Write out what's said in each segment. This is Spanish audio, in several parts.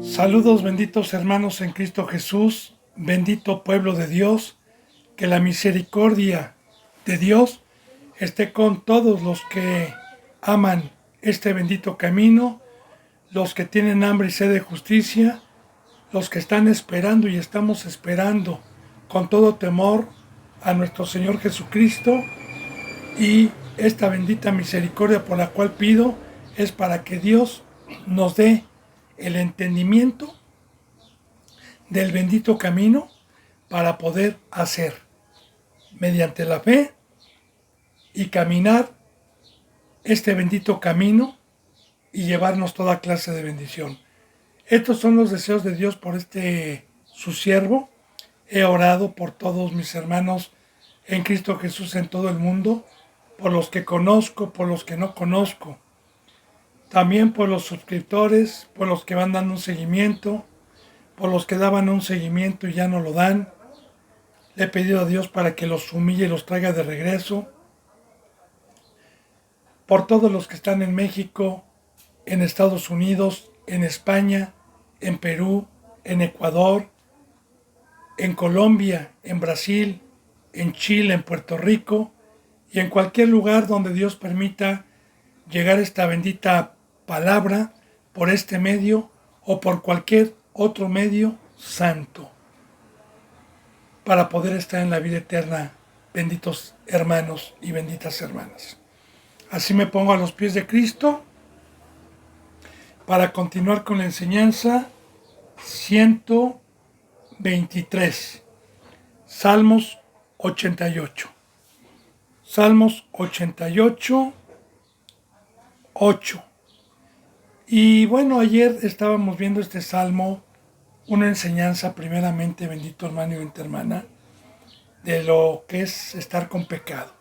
Saludos benditos hermanos en Cristo Jesús, bendito pueblo de Dios, que la misericordia de Dios esté con todos los que aman este bendito camino, los que tienen hambre y sed de justicia, los que están esperando y estamos esperando con todo temor a nuestro Señor Jesucristo, y esta bendita misericordia por la cual pido es para que Dios nos dé el entendimiento del bendito camino para poder hacer mediante la fe y caminar este bendito camino y llevarnos toda clase de bendición. Estos son los deseos de Dios por su siervo. He orado por todos mis hermanos en Cristo Jesús en todo el mundo, por los que conozco, por los que no conozco, también por los suscriptores, por los que van dando un seguimiento, por los que daban un seguimiento y ya no lo dan. Le he pedido a Dios para que los humille y los traiga de regreso. Por todos los que están en México, en Estados Unidos, en España, en Perú, en Ecuador, en Colombia, en Brasil, en Chile, en Puerto Rico y en cualquier lugar donde Dios permita llegar esta bendita palabra por este medio o por cualquier otro medio santo, para poder estar en la vida eterna, benditos hermanos y benditas hermanas. Así me pongo a los pies de Cristo para continuar con la enseñanza 123, Salmos 88. Salmos 88, 8. Y bueno, ayer estábamos viendo este salmo, una enseñanza primeramente, bendito hermano y bendita hermana, de lo que es estar con pecado,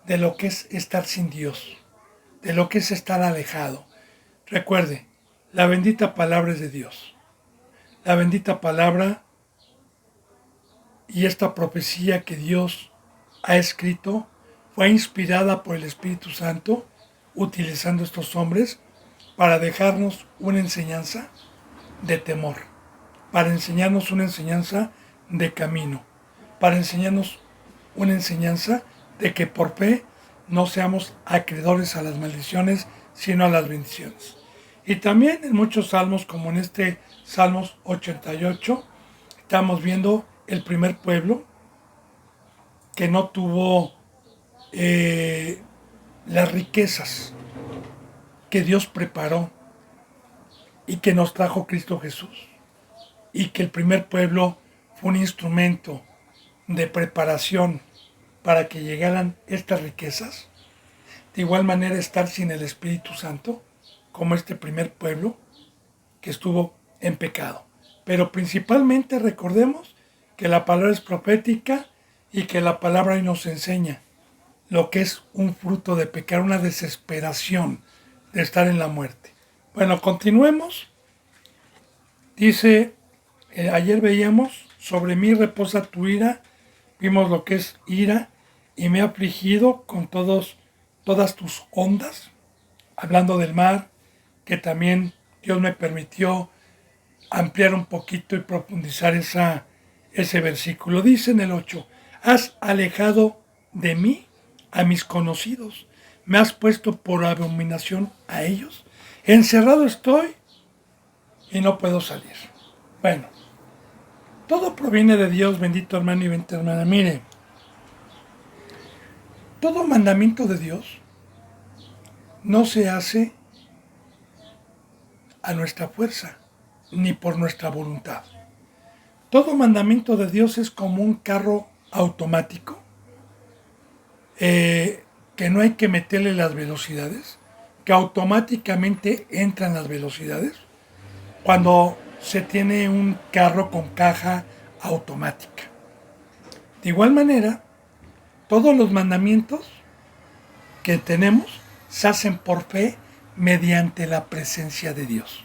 de lo que es estar sin Dios, de lo que es estar alejado. Recuerde, la bendita palabra es de Dios. La bendita palabra y esta profecía que Dios ha escrito fue inspirada por el Espíritu Santo, utilizando estos hombres para dejarnos una enseñanza de temor, para enseñarnos una enseñanza de camino, para enseñarnos una enseñanza de que por fe no seamos acreedores a las maldiciones, sino a las bendiciones. Y también en muchos salmos, como en este Salmos 88, estamos viendo el primer pueblo que no tuvo las riquezas que Dios preparó y que nos trajo Cristo Jesús, y que el primer pueblo fue un instrumento de preparación para que llegaran estas riquezas. De igual manera, estar sin el Espíritu Santo, como este primer pueblo que estuvo en pecado. Pero principalmente recordemos que la palabra es profética y que la palabra hoy nos enseña lo que es un fruto de pecar, una desesperación de estar en la muerte. Bueno, continuemos. Dice, ayer veíamos, sobre mí reposa tu ira, vimos lo que es ira, y me he afligido con todas tus ondas, hablando del mar, que también Dios me permitió ampliar un poquito y profundizar ese versículo. Dice en el 8, has alejado de mí a mis conocidos, me has puesto por abominación a ellos, encerrado estoy y no puedo salir. Bueno, todo proviene de Dios, bendito hermano y bendita hermana. Mire, todo mandamiento de Dios no se hace a nuestra fuerza, ni por nuestra voluntad. Todo mandamiento de Dios es como un carro automático, que no hay que meterle las velocidades, que automáticamente entran las velocidades cuando se tiene un carro con caja automática. De igual manera, todos los mandamientos que tenemos se hacen por fe mediante la presencia de Dios,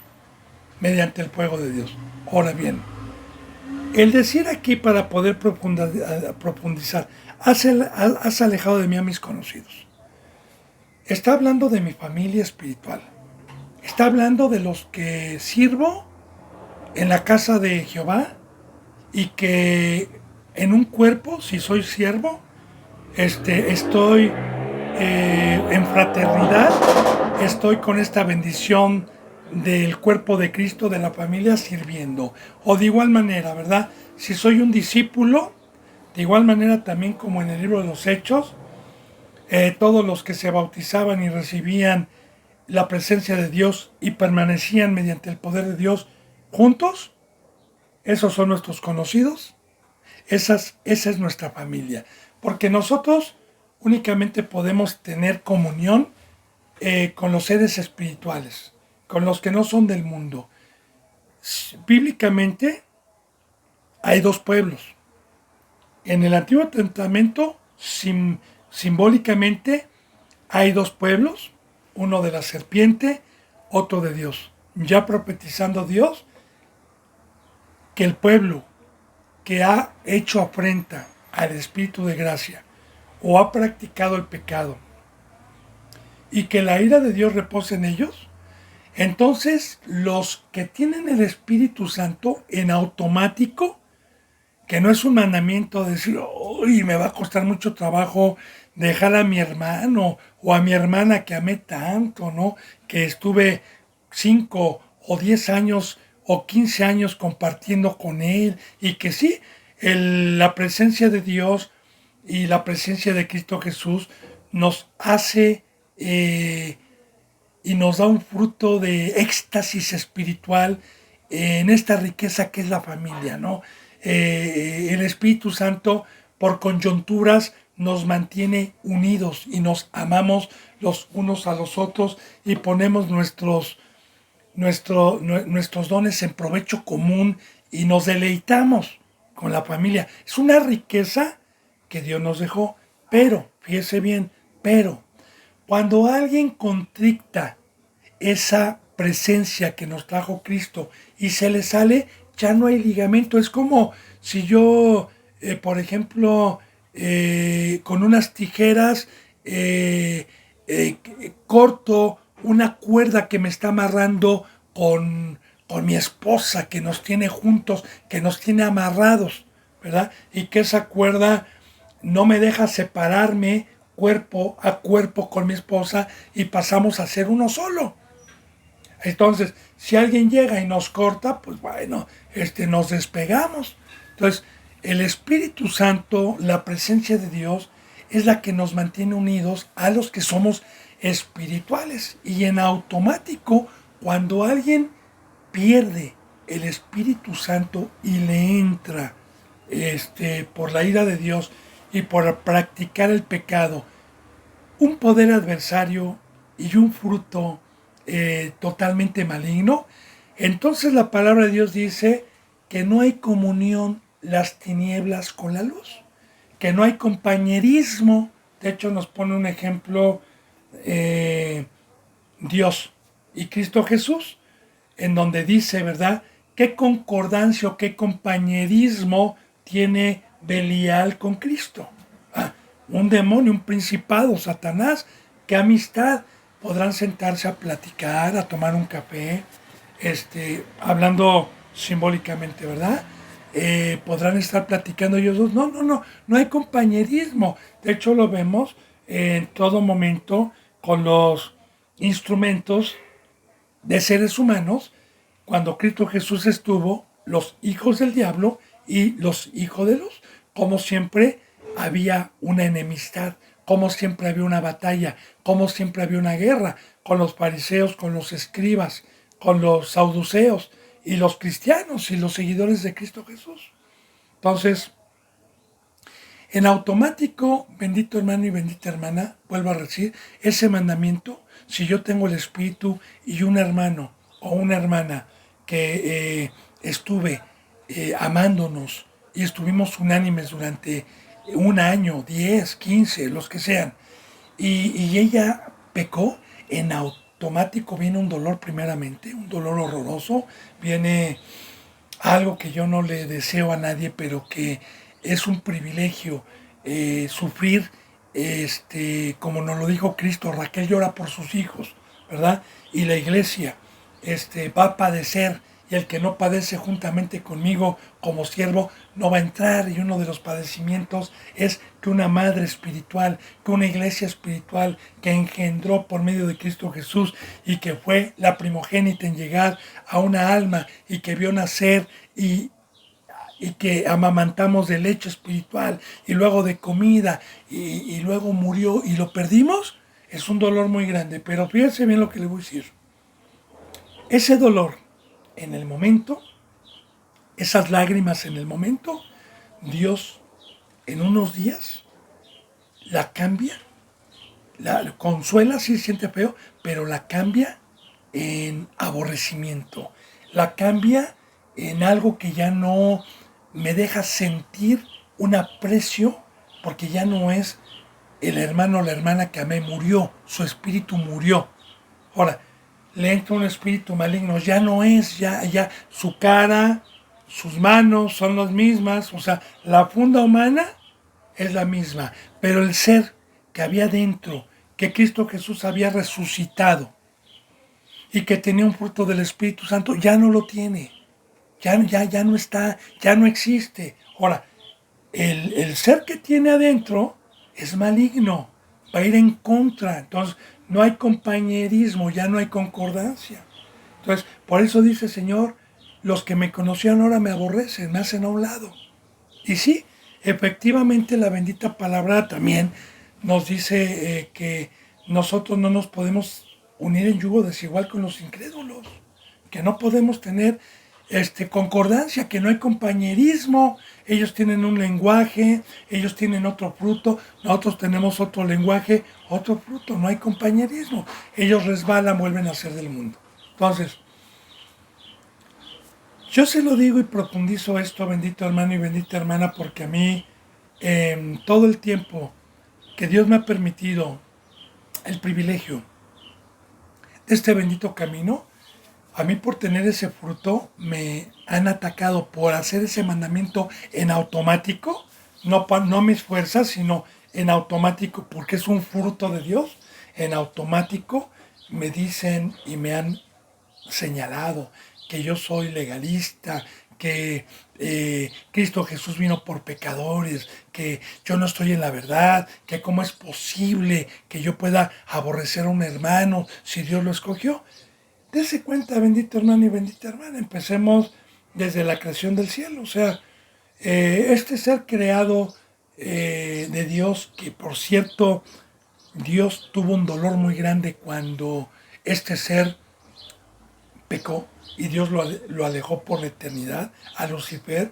mediante el fuego de Dios. Ahora bien, el decir aquí, para poder profundizar, has alejado de mí a mis conocidos, está hablando de mi familia espiritual. está hablando de los que sirvo en la casa de Jehová y que en un cuerpo, si soy siervo, estoy en fraternidad, estoy con esta bendición del cuerpo de Cristo, de la familia, sirviendo. O de igual manera, ¿verdad? Si soy un discípulo, de igual manera también como en el libro de los Hechos, todos los que se bautizaban y recibían la presencia de Dios y permanecían mediante el poder de Dios juntos, esos son nuestros conocidos, esa es nuestra familia. Porque nosotros únicamente podemos tener comunión con los seres espirituales, con los que no son del mundo. Bíblicamente hay dos pueblos. En el Antiguo Testamento, simbólicamente, hay dos pueblos, uno de la serpiente, otro de Dios. Ya profetizando Dios que el pueblo que ha hecho afrenta al Espíritu de gracia o ha practicado el pecado y que la ira de Dios repose en ellos, entonces los que tienen el Espíritu Santo en automático, que no es un mandamiento de decir, uy, me va a costar mucho trabajo dejar a mi hermano o a mi hermana que amé tanto, ¿no? Que estuve 5 o 10 años o 15 años compartiendo con él y que sí, la presencia de Dios y la presencia de Cristo Jesús nos hace y nos da un fruto de éxtasis espiritual en esta riqueza que es la familia, ¿no? El Espíritu Santo por coyunturas nos mantiene unidos y nos amamos los unos a los otros y ponemos nuestros dones en provecho común y nos deleitamos con la familia. Es una riqueza que Dios nos dejó, pero, fíjese bien, pero cuando alguien contricta esa presencia que nos trajo Cristo y se le sale, ya no hay ligamento. Es como si yo, por ejemplo, con unas tijeras corto una cuerda que me está amarrando con mi esposa, que nos tiene juntos, que nos tiene amarrados, ¿verdad? Y que esa cuerda no me deja separarme cuerpo a cuerpo con mi esposa y pasamos a ser uno solo. Entonces, si alguien llega y nos corta, pues bueno, nos despegamos. Entonces, el Espíritu Santo, la presencia de Dios, es la que nos mantiene unidos a los que somos espirituales. Y en automático, cuando alguien pierde el Espíritu Santo y le entra por la ira de Dios y por practicar el pecado, un poder adversario y un fruto totalmente maligno, entonces la palabra de Dios dice que no hay comunión las tinieblas con la luz, que no hay compañerismo. De hecho nos pone un ejemplo Dios y Cristo Jesús, en donde dice, ¿verdad?, qué concordancia o qué compañerismo tiene Belial con Cristo. Un demonio, un principado, Satanás, qué amistad. Podrán sentarse a platicar, a tomar un café, hablando simbólicamente, ¿verdad? Podrán estar platicando ellos dos. No hay compañerismo. De hecho, lo vemos en todo momento con los instrumentos de seres humanos. Cuando Cristo Jesús estuvo, los hijos del diablo y los hijos de luz, como siempre había una enemistad, como siempre había una batalla, como siempre había una guerra con los fariseos, con los escribas, con los saduceos y los cristianos y los seguidores de Cristo Jesús. Entonces, en automático, bendito hermano y bendita hermana, vuelvo a decir, ese mandamiento, si yo tengo el Espíritu y un hermano o una hermana que estuve amándonos y estuvimos unánimes durante un año, 10, 15, los que sean, y ella pecó, en automático viene un dolor primeramente, un dolor horroroso, viene algo que yo no le deseo a nadie, pero que es un privilegio sufrir, como nos lo dijo Cristo, Raquel llora por sus hijos, ¿verdad? Y la iglesia, va a padecer, y el que no padece juntamente conmigo como siervo no va a entrar. Y uno de los padecimientos es que una madre espiritual, que una iglesia espiritual que engendró por medio de Cristo Jesús y que fue la primogénita en llegar a una alma y que vio nacer y que amamantamos de leche espiritual y luego de comida y luego murió y lo perdimos, es un dolor muy grande. Pero fíjense bien lo que le voy a decir. Ese dolor en el momento, esas lágrimas en el momento, Dios en unos días la cambia, la consuela, sí siente feo, pero la cambia en aborrecimiento, la cambia en algo que ya no me deja sentir un aprecio, porque ya no es el hermano o la hermana que amé, murió, su espíritu murió. Ahora, le entra un espíritu maligno, ya no es, ya su cara, sus manos son las mismas, o sea, la funda humana es la misma, pero el ser que había dentro, que Cristo Jesús había resucitado y que tenía un fruto del Espíritu Santo, ya no lo tiene, ya no está, ya no existe. Ahora, el ser que tiene adentro es maligno, va a ir en contra, entonces no hay compañerismo, ya no hay concordancia. Entonces, por eso dice el Señor, los que me conocían ahora me aborrecen, me hacen a un lado. Y sí, efectivamente la bendita palabra también nos dice que nosotros no nos podemos unir en yugo desigual con los incrédulos, que no podemos tener concordancia, que no hay compañerismo. Ellos tienen un lenguaje, ellos tienen otro fruto, nosotros tenemos otro lenguaje, otro fruto, no hay compañerismo. Ellos resbalan, vuelven a ser del mundo. Entonces, yo se lo digo y profundizo esto, bendito hermano y bendita hermana, porque a mí todo el tiempo que Dios me ha permitido el privilegio de este bendito camino, a mí por tener ese fruto me han atacado por hacer ese mandamiento en automático, no mis fuerzas, sino en automático, porque es un fruto de Dios. En automático me dicen y me han señalado que yo soy legalista, que Cristo Jesús vino por pecadores, que yo no estoy en la verdad, que cómo es posible que yo pueda aborrecer a un hermano si Dios lo escogió. Dese cuenta, bendito hermano y bendita hermana, empecemos desde la creación del cielo. O sea, este ser creado de Dios, que por cierto, Dios tuvo un dolor muy grande cuando este ser pecó y Dios lo alejó por la eternidad a Lucifer.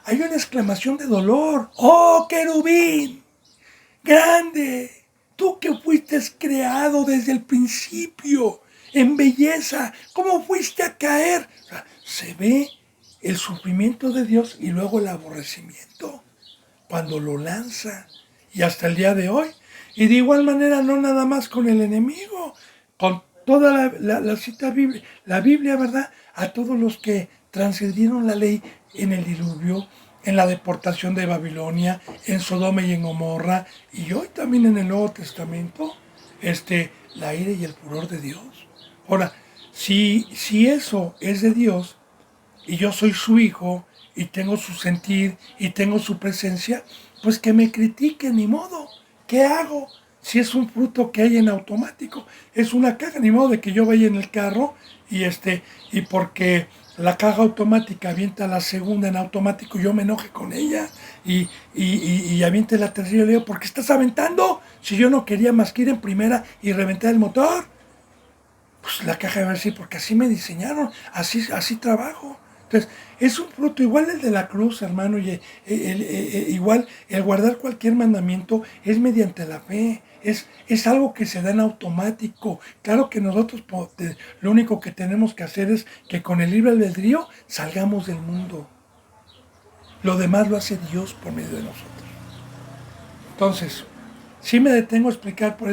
Hay una exclamación de dolor. ¡Oh, querubín! ¡Grande! Tú que fuiste creado desde el principio en belleza, ¿cómo fuiste a caer? O sea, se ve el sufrimiento de Dios y luego el aborrecimiento cuando lo lanza. Y hasta el día de hoy. Y de igual manera, no nada más con el enemigo, con toda la cita bíblica, la Biblia, ¿verdad? A todos los que transgredieron la ley en el diluvio, en la deportación de Babilonia, en Sodoma y en Gomorra, y hoy también en el Nuevo Testamento, la ira y el furor de Dios. Ahora, si eso es de Dios, y yo soy su hijo, y tengo su sentir, y tengo su presencia, pues que me critiquen, ni modo. ¿Qué hago? Si es un fruto que hay en automático, es una caja, ni modo de que yo vaya en el carro y porque la caja automática avienta la segunda en automático, yo me enoje con ella y aviente la tercera y le digo, ¿por qué estás aventando? Si yo no quería más que ir en primera y reventar el motor. Pues la caja va a decir, porque así me diseñaron, así trabajo. Entonces, es un fruto igual el de la cruz, hermano, y igual el guardar cualquier mandamiento es mediante la fe, es algo que se da en automático. Claro que nosotros lo único que tenemos que hacer es que con el libre albedrío salgamos del mundo. Lo demás lo hace Dios por medio de nosotros. Entonces, sí me detengo a explicar, por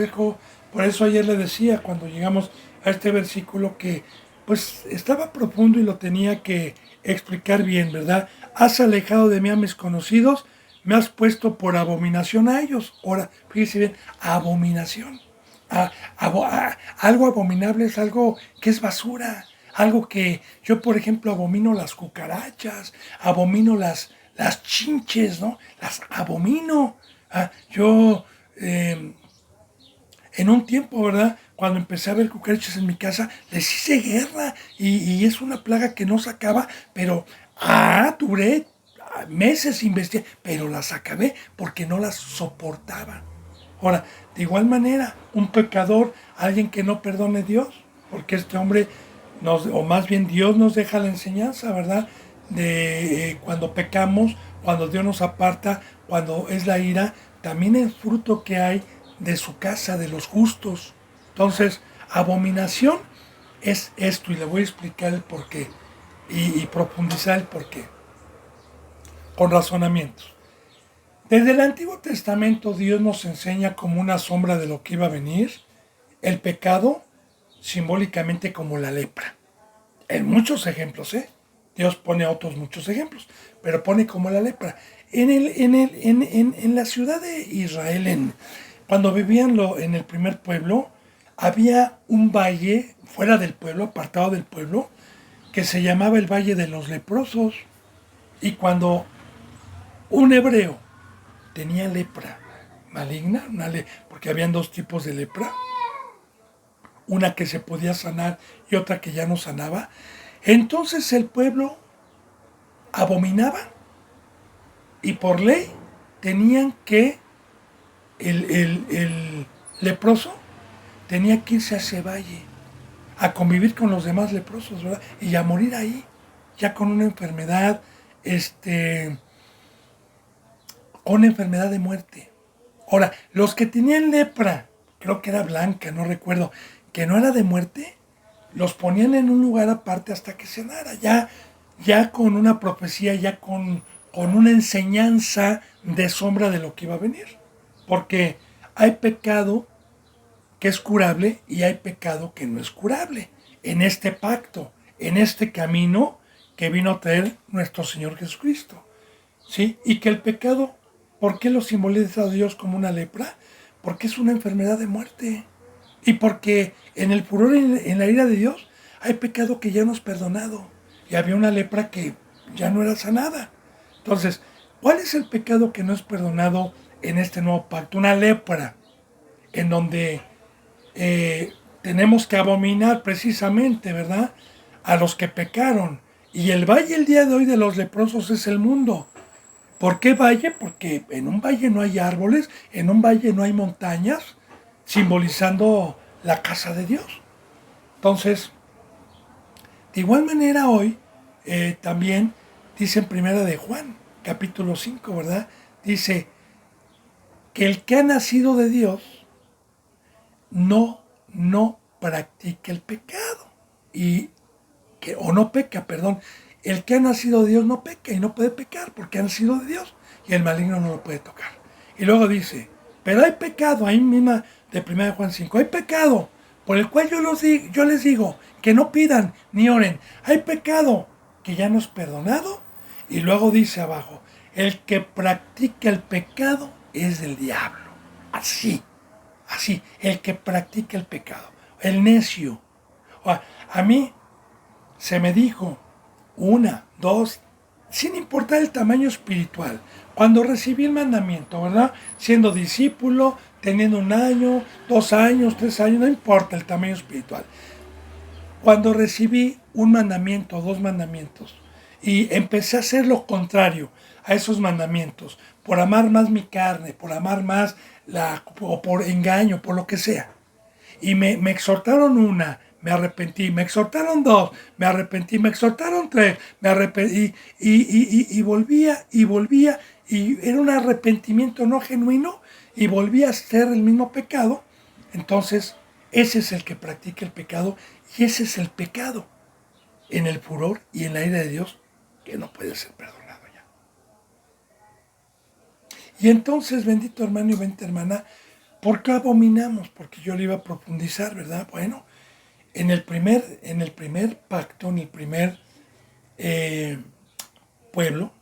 eso ayer le decía cuando llegamos a este versículo que pues estaba profundo y lo tenía que explicar bien, ¿verdad? Has alejado de mí a mis conocidos, me has puesto por abominación a ellos. Ahora, fíjese bien, abominación. Algo abominable es algo que es basura. algo que yo, por ejemplo, abomino las cucarachas, abomino las chinches, ¿no? Las abomino. Yo, en un tiempo, ¿verdad? Cuando empecé a ver cucarachas en mi casa, les hice guerra y es una plaga que no se acaba, pero duré meses investigando, pero las acabé porque no las soportaba. Ahora, de igual manera, un pecador, alguien que no perdone a Dios, porque este hombre, o más bien Dios nos deja la enseñanza, ¿verdad? De cuando pecamos, cuando Dios nos aparta, cuando es la ira, también el fruto que hay de su casa, de los justos. Entonces, abominación es esto, y le voy a explicar el porqué, y profundizar el porqué, con razonamientos. Desde el Antiguo Testamento Dios nos enseña como una sombra de lo que iba a venir, el pecado simbólicamente como la lepra. En muchos ejemplos, ¿eh? Dios pone otros muchos ejemplos, pero pone como la lepra. En la ciudad de Israel, cuando vivían en el primer pueblo, había un valle fuera del pueblo, apartado del pueblo, que se llamaba el Valle de los Leprosos. Y cuando un hebreo tenía lepra maligna, porque habían dos tipos de lepra, una que se podía sanar y otra que ya no sanaba, entonces el pueblo abominaba y por ley tenían que, el leproso tenía que irse a ese valle a convivir con los demás leprosos, ¿verdad? Y a morir ahí, ya con una enfermedad, con una enfermedad de muerte. Ahora, los que tenían lepra, creo que era blanca, no recuerdo, que no era de muerte, los ponían en un lugar aparte hasta que sanara, ya con una profecía, ya con una enseñanza de sombra de lo que iba a venir. Porque hay pecado que es curable y hay pecado que no es curable. En este pacto, en este camino que vino a traer nuestro Señor Jesucristo. ¿Sí? Y que el pecado, ¿por qué lo simboliza Dios como una lepra? Porque es una enfermedad de muerte. Y porque en el furor, en la ira de Dios, hay pecado que ya no es perdonado. Y había una lepra que ya no era sanada. Entonces, ¿cuál es el pecado que no es perdonado en este nuevo pacto? Una lepra, en donde tenemos que abominar precisamente, ¿verdad? A los que pecaron. Y el valle el día de hoy de los leprosos es el mundo. ¿Por qué valle? Porque en un valle no hay árboles, en un valle no hay montañas, simbolizando la casa de Dios. Entonces, de igual manera hoy, también dice en Primera de Juan, capítulo 5, ¿verdad? Dice que el que ha nacido de Dios no practica el pecado. O no peca, perdón. El que ha nacido de Dios no peca y no puede pecar porque ha nacido de Dios y el maligno no lo puede tocar. Y luego dice, pero hay pecado, ahí misma de 1 Juan 5, hay pecado por el cual yo les digo que no pidan ni oren. Hay pecado que ya no es perdonado. Y luego dice abajo, el que practica el pecado es del diablo. Así, el que practica el pecado, el necio. A mí se me dijo una, dos, sin importar el tamaño espiritual, cuando recibí el mandamiento, ¿verdad? Siendo discípulo, teniendo 1 año, 2 años, 3 años, no importa el tamaño espiritual. Cuando recibí un mandamiento, 2 mandamientos, y empecé a hacer lo contrario a esos mandamientos, por amar más mi carne, por amar más o por engaño, por lo que sea. Y me exhortaron 1, me arrepentí, me exhortaron 2, me arrepentí, me exhortaron 3, me arrepentí, y volvía, y era un arrepentimiento no genuino, y volvía a hacer el mismo pecado. Entonces, ese es el que practica el pecado, y ese es el pecado en el furor y en la ira de Dios, que no puede ser perdonado ya. Y entonces, bendito hermano y bendita hermana, ¿por qué abominamos? Porque yo le iba a profundizar, ¿verdad? Bueno, en el primer pacto, en el primer pueblo,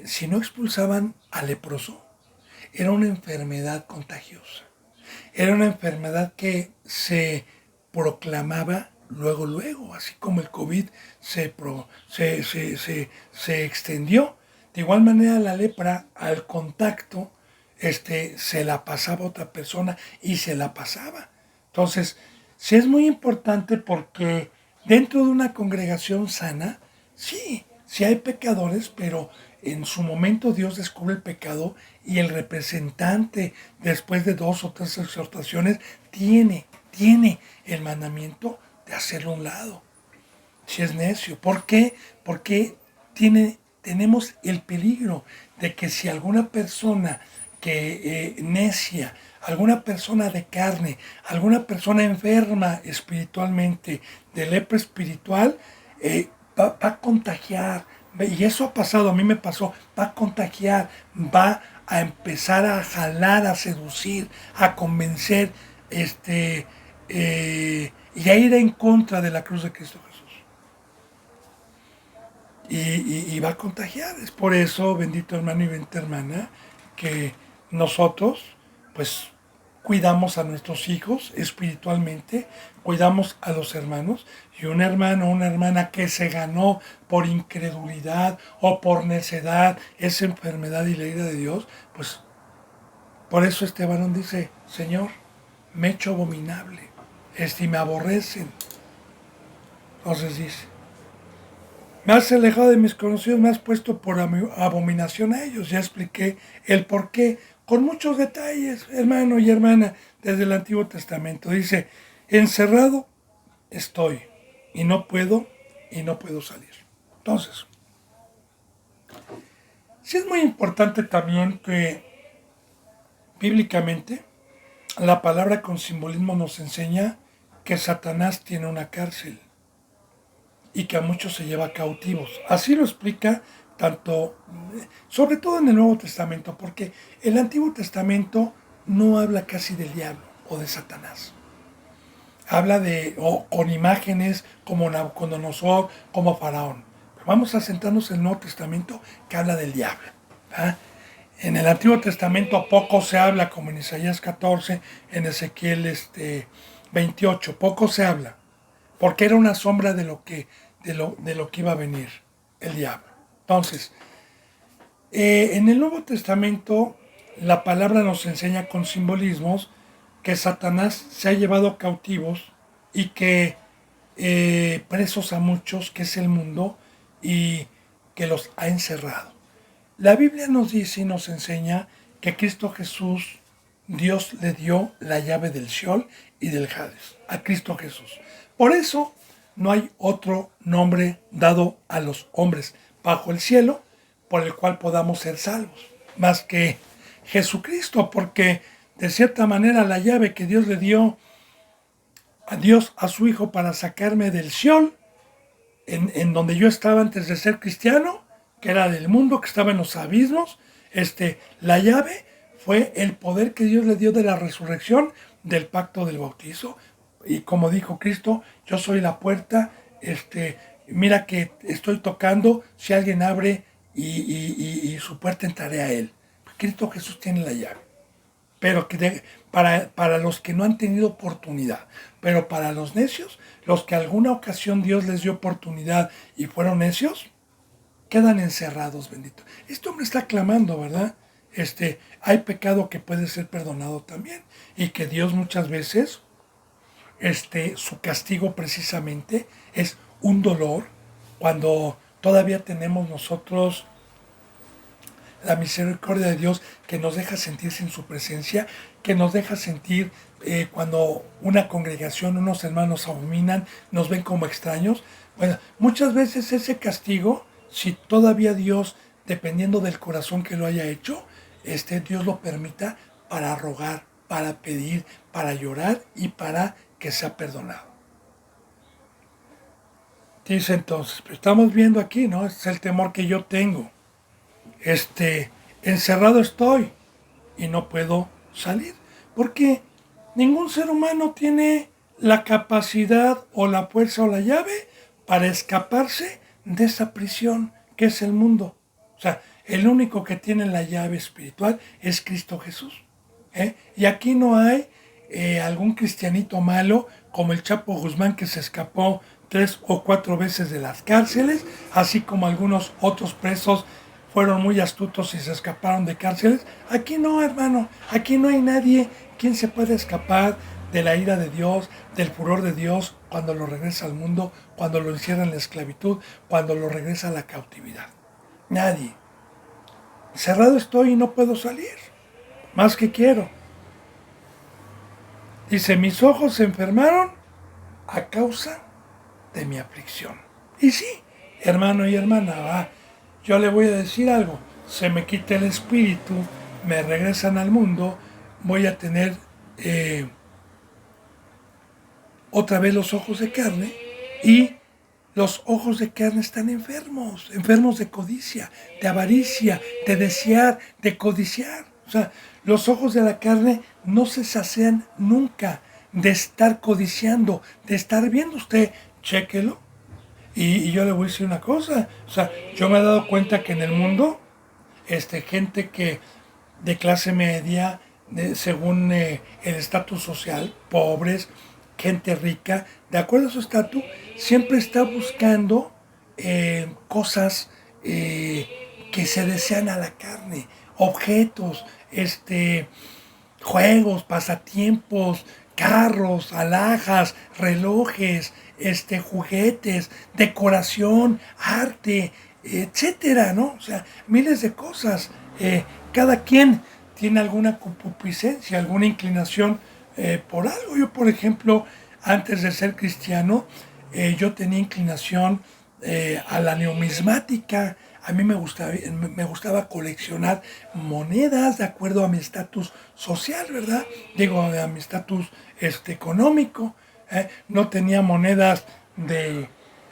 si no expulsaban al leproso, era una enfermedad contagiosa. Era una enfermedad que se proclamaba luego, así como el COVID se extendió. De igual manera la lepra al contacto se la pasaba a otra persona y se la pasaba. Entonces, sí es muy importante porque dentro de una congregación sana, sí hay pecadores, pero en su momento Dios descubre el pecado y el representante, después de 2 o 3 exhortaciones, tiene el mandamiento de hacerlo a un lado. Si es necio. ¿Por qué? Porque tenemos el peligro de que si alguna persona que necia, alguna persona de carne, alguna persona enferma espiritualmente, de lepra espiritual, va a contagiar. Y eso ha pasado, a mí me pasó, va a contagiar, va a empezar a jalar, a seducir, a convencer, y a ir en contra de la cruz de Cristo Jesús. Y va a contagiar. Es por eso, bendito hermano y bendita hermana, que nosotros, pues, cuidamos a nuestros hijos espiritualmente, cuidamos a los hermanos, y un hermano o una hermana que se ganó por incredulidad o por necedad esa enfermedad y la ira de Dios, pues, por eso este varón dice: Señor, me he hecho abominable, y me aborrecen. Entonces dice: me has alejado de mis conocidos, me has puesto por abominación a ellos. Ya expliqué el por qué, con muchos detalles, hermano y hermana, desde el Antiguo Testamento. Dice: encerrado estoy y no puedo salir. Entonces, sí es muy importante también que bíblicamente la palabra con simbolismo nos enseña que Satanás tiene una cárcel y que a muchos se lleva cautivos. Así lo explica tanto, sobre todo en el Nuevo Testamento, porque el Antiguo Testamento no habla casi del diablo o de Satanás. Habla con imágenes como Nabucodonosor, como Faraón. Pero vamos a centrarnos en el Nuevo Testamento, que habla del diablo. ¿Ah? En el Antiguo Testamento poco se habla, como en Isaías 14, en Ezequiel 28, poco se habla, porque era una sombra de lo que iba a venir, el diablo. Entonces, en el Nuevo Testamento la palabra nos enseña con simbolismos que Satanás se ha llevado cautivos y que presos a muchos, que es el mundo, y que los ha encerrado. La Biblia nos dice y nos enseña que Cristo Jesús, Dios le dio la llave del Sheol y del Hades, a Cristo Jesús. Por eso no hay otro nombre dado a los hombres bajo el cielo por el cual podamos ser salvos, más que Jesucristo, porque de cierta manera la llave que Dios le dio a Dios, a su Hijo, para sacarme del Sheol, en donde yo estaba antes de ser cristiano, que era del mundo, que estaba en los abismos, la llave fue el poder que Dios le dio de la resurrección, del pacto del bautizo. Y como dijo Cristo: yo soy la puerta, mira que estoy tocando, si alguien abre y su puerta, entraré a él. Cristo Jesús tiene la llave. Pero para los que no han tenido oportunidad, pero para los necios, los que alguna ocasión Dios les dio oportunidad y fueron necios, quedan encerrados, bendito. Este hombre está clamando, ¿verdad? Hay pecado que puede ser perdonado también, y que Dios muchas veces, su castigo precisamente es un dolor, cuando todavía tenemos nosotros la misericordia de Dios, que nos deja sentir sin su presencia, que nos deja sentir cuando una congregación, unos hermanos abominan, nos ven como extraños. Bueno, muchas veces ese castigo, si todavía Dios, dependiendo del corazón que lo haya hecho, Dios lo permita para rogar, para pedir, para llorar y para que sea perdonado. Dice entonces, pero estamos viendo aquí, ¿no? Es el temor que yo tengo. Encerrado estoy y no puedo salir, porque ningún ser humano tiene la capacidad o la fuerza o la llave para escaparse de esa prisión que es el mundo. O sea, el único que tiene la llave espiritual es Cristo Jesús. Y aquí no hay algún cristianito malo como el Chapo Guzmán, que se escapó 3 o 4 veces de las cárceles, así como algunos otros presos fueron muy astutos y se escaparon de cárceles. Aquí no, hermano, aquí no hay nadie quien se puede escapar de la ira de Dios, del furor de Dios cuando lo regresa al mundo, cuando lo encierra en la esclavitud, cuando lo regresa a la cautividad. Nadie. Cerrado estoy y no puedo salir, más que quiero. Dice, mis ojos se enfermaron a causa de mi aflicción. Y sí, hermano y hermana, yo le voy a decir algo, se me quita el espíritu, me regresan al mundo, voy a tener otra vez los ojos de carne y los ojos de carne están enfermos, enfermos de codicia, de avaricia, de desear, de codiciar. O sea, los ojos de la carne no se sacian nunca de estar codiciando, de estar viendo. Usted, chéquelo. Y yo le voy a decir una cosa. O sea, yo me he dado cuenta que en el mundo, gente que de clase media, según el estatus social, pobres, gente rica, de acuerdo a su estatus, siempre está buscando cosas que se desean a la carne, objetos, juegos, pasatiempos, carros, alhajas, relojes, juguetes, decoración, arte, etcétera, ¿no? O sea, miles de cosas. Cada quien tiene alguna concupiscencia, alguna inclinación por algo. Yo, por ejemplo, antes de ser cristiano, yo tenía inclinación a la numismática. A mí me gustaba coleccionar monedas de acuerdo a mi estatus social, ¿verdad? Digo, a mi estatus económico. No tenía monedas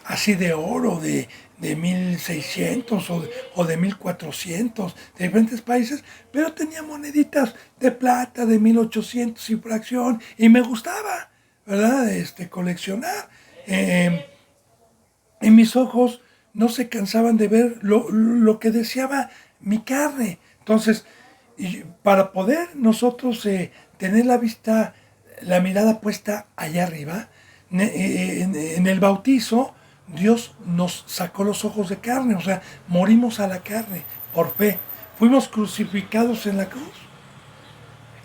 así de oro, de 1600 o de 1400 de diferentes países, pero tenía moneditas de plata de 1800 y fracción y me gustaba, ¿verdad? Coleccionar. Y mis ojos no se cansaban de ver lo que deseaba mi carne. Entonces, para poder nosotros tener la mirada puesta allá arriba, en el bautizo, Dios nos sacó los ojos de carne, o sea, morimos a la carne por fe. Fuimos crucificados en la cruz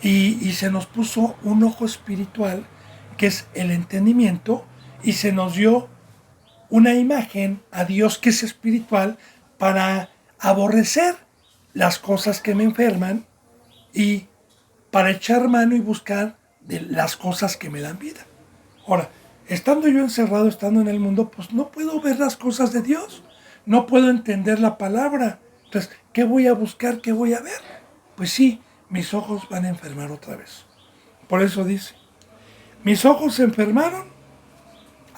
y se nos puso un ojo espiritual, que es el entendimiento, y se nos dio una imagen a Dios que es espiritual para aborrecer las cosas que me enferman y para echar mano y buscar de las cosas que me dan vida. Ahora, estando yo encerrado, estando en el mundo, pues no puedo ver las cosas de Dios, no puedo entender la palabra. Entonces, ¿qué voy a buscar? ¿Qué voy a ver? Pues sí, mis ojos van a enfermar otra vez. Por eso dice, mis ojos se enfermaron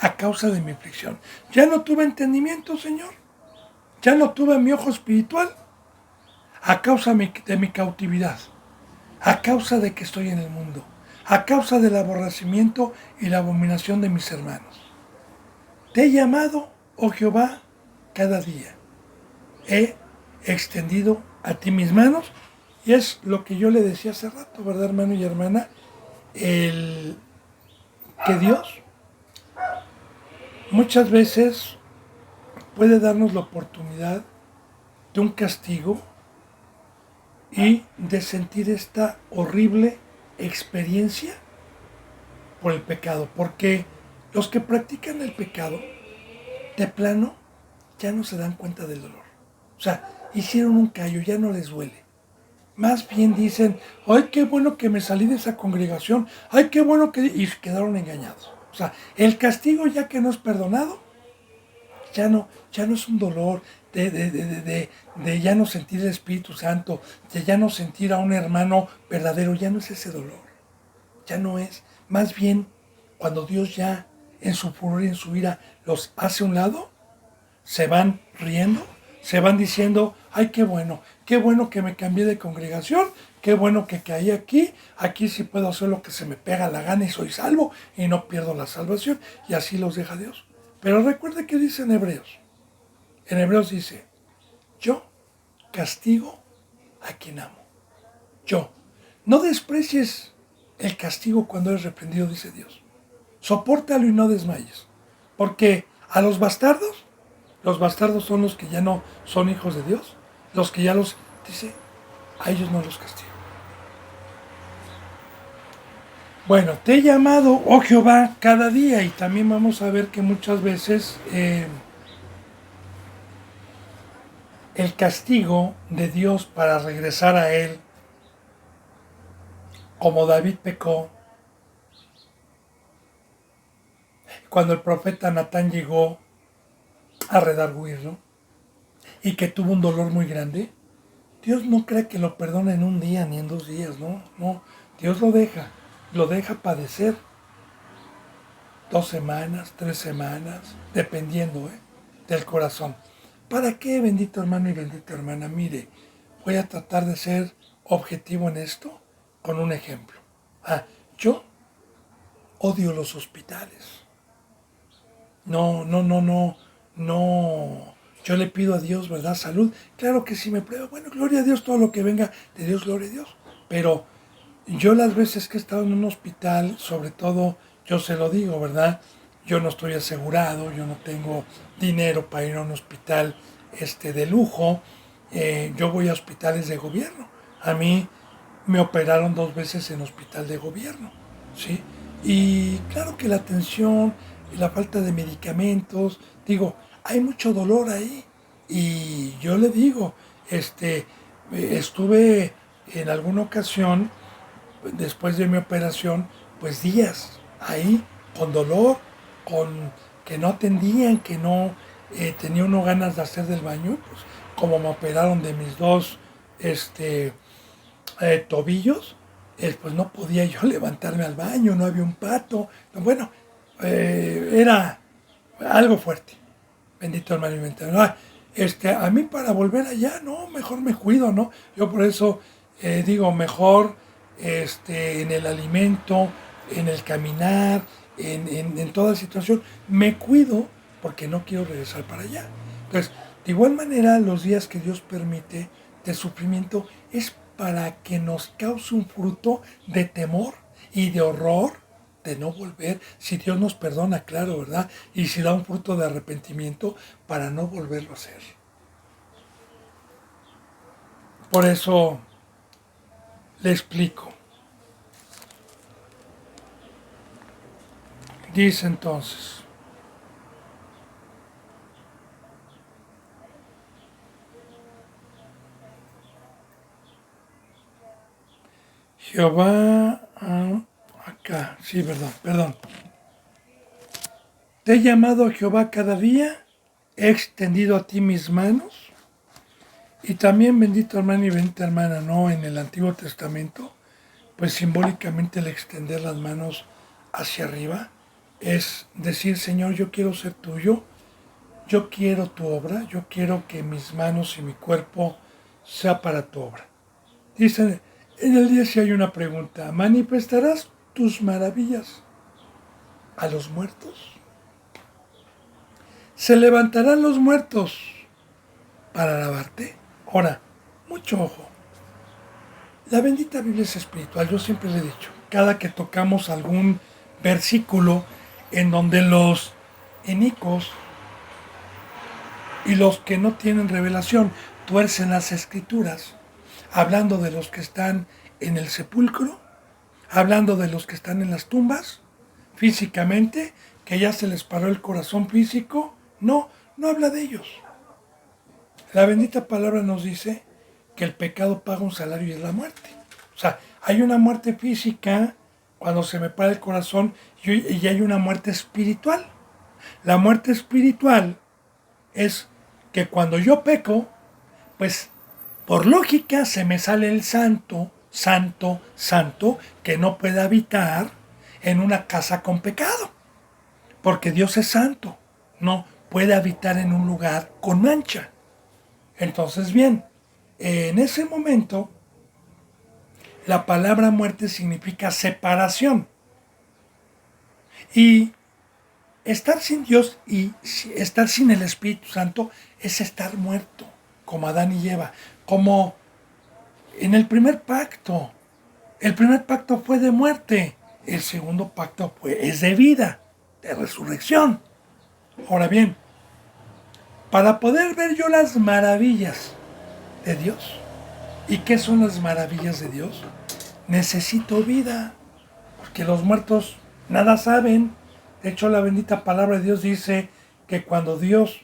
a causa de mi aflicción. Ya no tuve entendimiento, Señor. Ya no tuve mi ojo espiritual a causa de mi cautividad, a causa de que estoy en el mundo, a causa del aborrecimiento y la abominación de mis hermanos. Te he llamado, oh Jehová, cada día. He extendido a ti mis manos, y es lo que yo le decía hace rato, ¿verdad, hermano y hermana? Que Dios muchas veces puede darnos la oportunidad de un castigo y de sentir esta horrible experiencia por el pecado, porque los que practican el pecado, de plano, ya no se dan cuenta del dolor. O sea, hicieron un callo, ya no les duele. Más bien dicen, ay, qué bueno que me salí de esa congregación, ay, qué bueno que... Y quedaron engañados. O sea, el castigo, ya que no es perdonado, ya no es un dolor de ya no sentir el Espíritu Santo, de ya no sentir a un hermano verdadero, ya no es ese dolor, ya no es. Más bien, cuando Dios ya en su furor y en su ira los hace a un lado, se van riendo, se van diciendo, ay, qué bueno que me cambié de congregación, qué bueno que caí aquí sí puedo hacer lo que se me pega la gana y soy salvo y no pierdo la salvación, y así los deja Dios. Pero recuerde que dice en Hebreos dice, yo castigo a quien amo. Yo. No desprecies el castigo cuando eres reprendido, dice Dios. sopórtalo y no desmayes. Porque a los bastardos son los que ya no son hijos de Dios, los que ya los, dice, a ellos no los castigo. Bueno, te he llamado, oh Jehová, cada día, y también vamos a ver que muchas veces el castigo de Dios para regresar a Él, como David pecó, cuando el profeta Natán llegó a redarguirlo y que tuvo un dolor muy grande, Dios no cree que lo perdone en un día ni en 2 días, no, Dios lo deja padecer 2 semanas, 3 semanas, dependiendo del corazón. ¿Para qué, bendito hermano y bendita hermana? Mire, voy a tratar de ser objetivo en esto con un ejemplo. Yo odio los hospitales. No. Yo le pido a Dios, ¿verdad? Salud. Claro que si me prueba, bueno, gloria a Dios, todo lo que venga de Dios, gloria a Dios. Pero yo las veces que he estado en un hospital, sobre todo, yo se lo digo, ¿verdad? Yo no estoy asegurado, yo no tengo dinero para ir a un hospital de lujo. Yo voy a hospitales de gobierno. A mí me operaron 2 veces en hospital de gobierno, ¿sí? Y claro que la atención y la falta de medicamentos, digo, hay mucho dolor ahí. Y yo le digo, estuve en alguna ocasión, después de mi operación, pues días ahí, con dolor, con que no atendían, que no tenía uno ganas de hacer del baño, pues como me operaron de mis 2 tobillos, pues no podía yo levantarme al baño, no había un pato. Bueno, era algo fuerte. Bendito hermano y bendito. A mí para volver allá, no, mejor me cuido, ¿no? Yo por eso digo, mejor en el alimento, en el caminar, en toda situación, me cuido porque no quiero regresar para allá. Entonces, de igual manera, los días que Dios permite de sufrimiento es para que nos cause un fruto de temor y de horror de no volver, si Dios nos perdona, claro, ¿verdad? Y si da un fruto de arrepentimiento para no volverlo a hacer. Por eso le explico. Dice entonces, Jehová, acá, sí, perdón. Te he llamado a Jehová cada día, he extendido a ti mis manos. Y también, bendito hermano y bendita hermana, ¿no? En el Antiguo Testamento, pues simbólicamente el extender las manos hacia arriba es decir, Señor, yo quiero ser tuyo, yo quiero tu obra, yo quiero que mis manos y mi cuerpo sea para tu obra. Dice, en el 10 hay una pregunta, ¿manifestarás tus maravillas a los muertos? ¿Se levantarán los muertos para alabarte? Ahora, mucho ojo. La bendita Biblia es espiritual, yo siempre le he dicho, cada que tocamos algún versículo en donde los enicos y los que no tienen revelación tuercen las escrituras, hablando de los que están en el sepulcro, hablando de los que están en las tumbas, físicamente, que ya se les paró el corazón físico, no habla de ellos. La bendita palabra nos dice que el pecado paga un salario y es la muerte. O sea, hay una muerte física cuando se me para el corazón y hay una muerte espiritual. La muerte espiritual es que cuando yo peco, pues por lógica se me sale el santo, que no puede habitar en una casa con pecado. Porque Dios es santo, no puede habitar en un lugar con mancha. Entonces, bien, en ese momento, la palabra muerte significa separación. Y estar sin Dios y estar sin el Espíritu Santo es estar muerto, como Adán y Eva, como en el primer pacto. El primer pacto fue de muerte, el segundo pacto es de vida. de resurrección. Ahora bien, para poder ver yo las maravillas de Dios, ¿y qué son las maravillas de Dios? Necesito vida, porque los muertos nada saben. De hecho, la bendita palabra de Dios dice que cuando Dios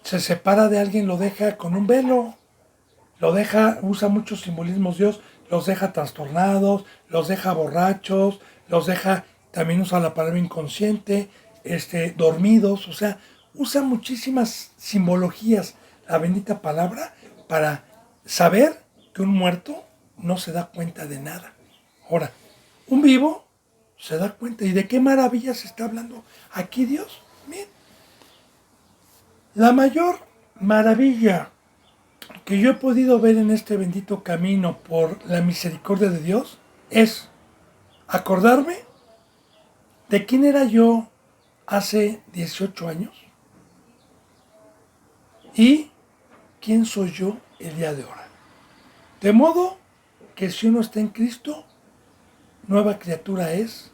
se separa de alguien, lo deja con un velo, lo deja, usa muchos simbolismos Dios, los deja trastornados, los deja borrachos, los deja, también usa la palabra inconsciente, dormidos, o sea, usa muchísimas simbologías la bendita palabra para saber que un muerto no se da cuenta de nada. Ahora, un vivo se da cuenta. ¿Y de qué maravillas está hablando aquí Dios? Bien. La mayor maravilla que yo he podido ver en este bendito camino por la misericordia de Dios es acordarme de quién era yo hace 18 años y quién soy yo el día de ahora. De modo que si uno está en Cristo, nueva criatura es,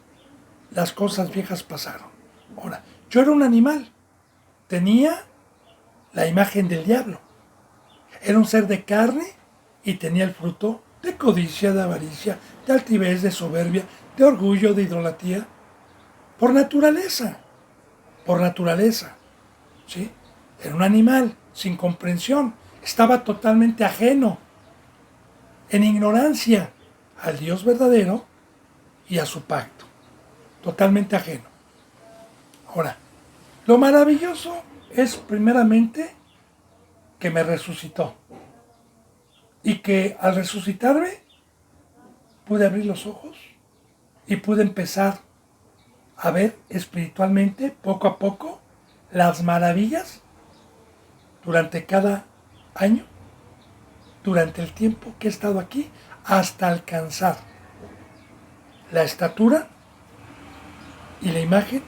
las cosas viejas pasaron. Ahora, yo era un animal, tenía la imagen del diablo, era un ser de carne y tenía el fruto de codicia, de avaricia, de altivez, de soberbia, de orgullo, de idolatría, por naturaleza, ¿sí? Era un animal sin comprensión, estaba totalmente ajeno, en ignorancia al Dios verdadero y a su pacto, totalmente ajeno. Ahora, lo maravilloso es primeramente que me resucitó y que al resucitarme pude abrir los ojos y pude empezar a ver espiritualmente, poco a poco, las maravillas durante cada año, durante el tiempo que he estado aquí, hasta alcanzar la estatura y la imagen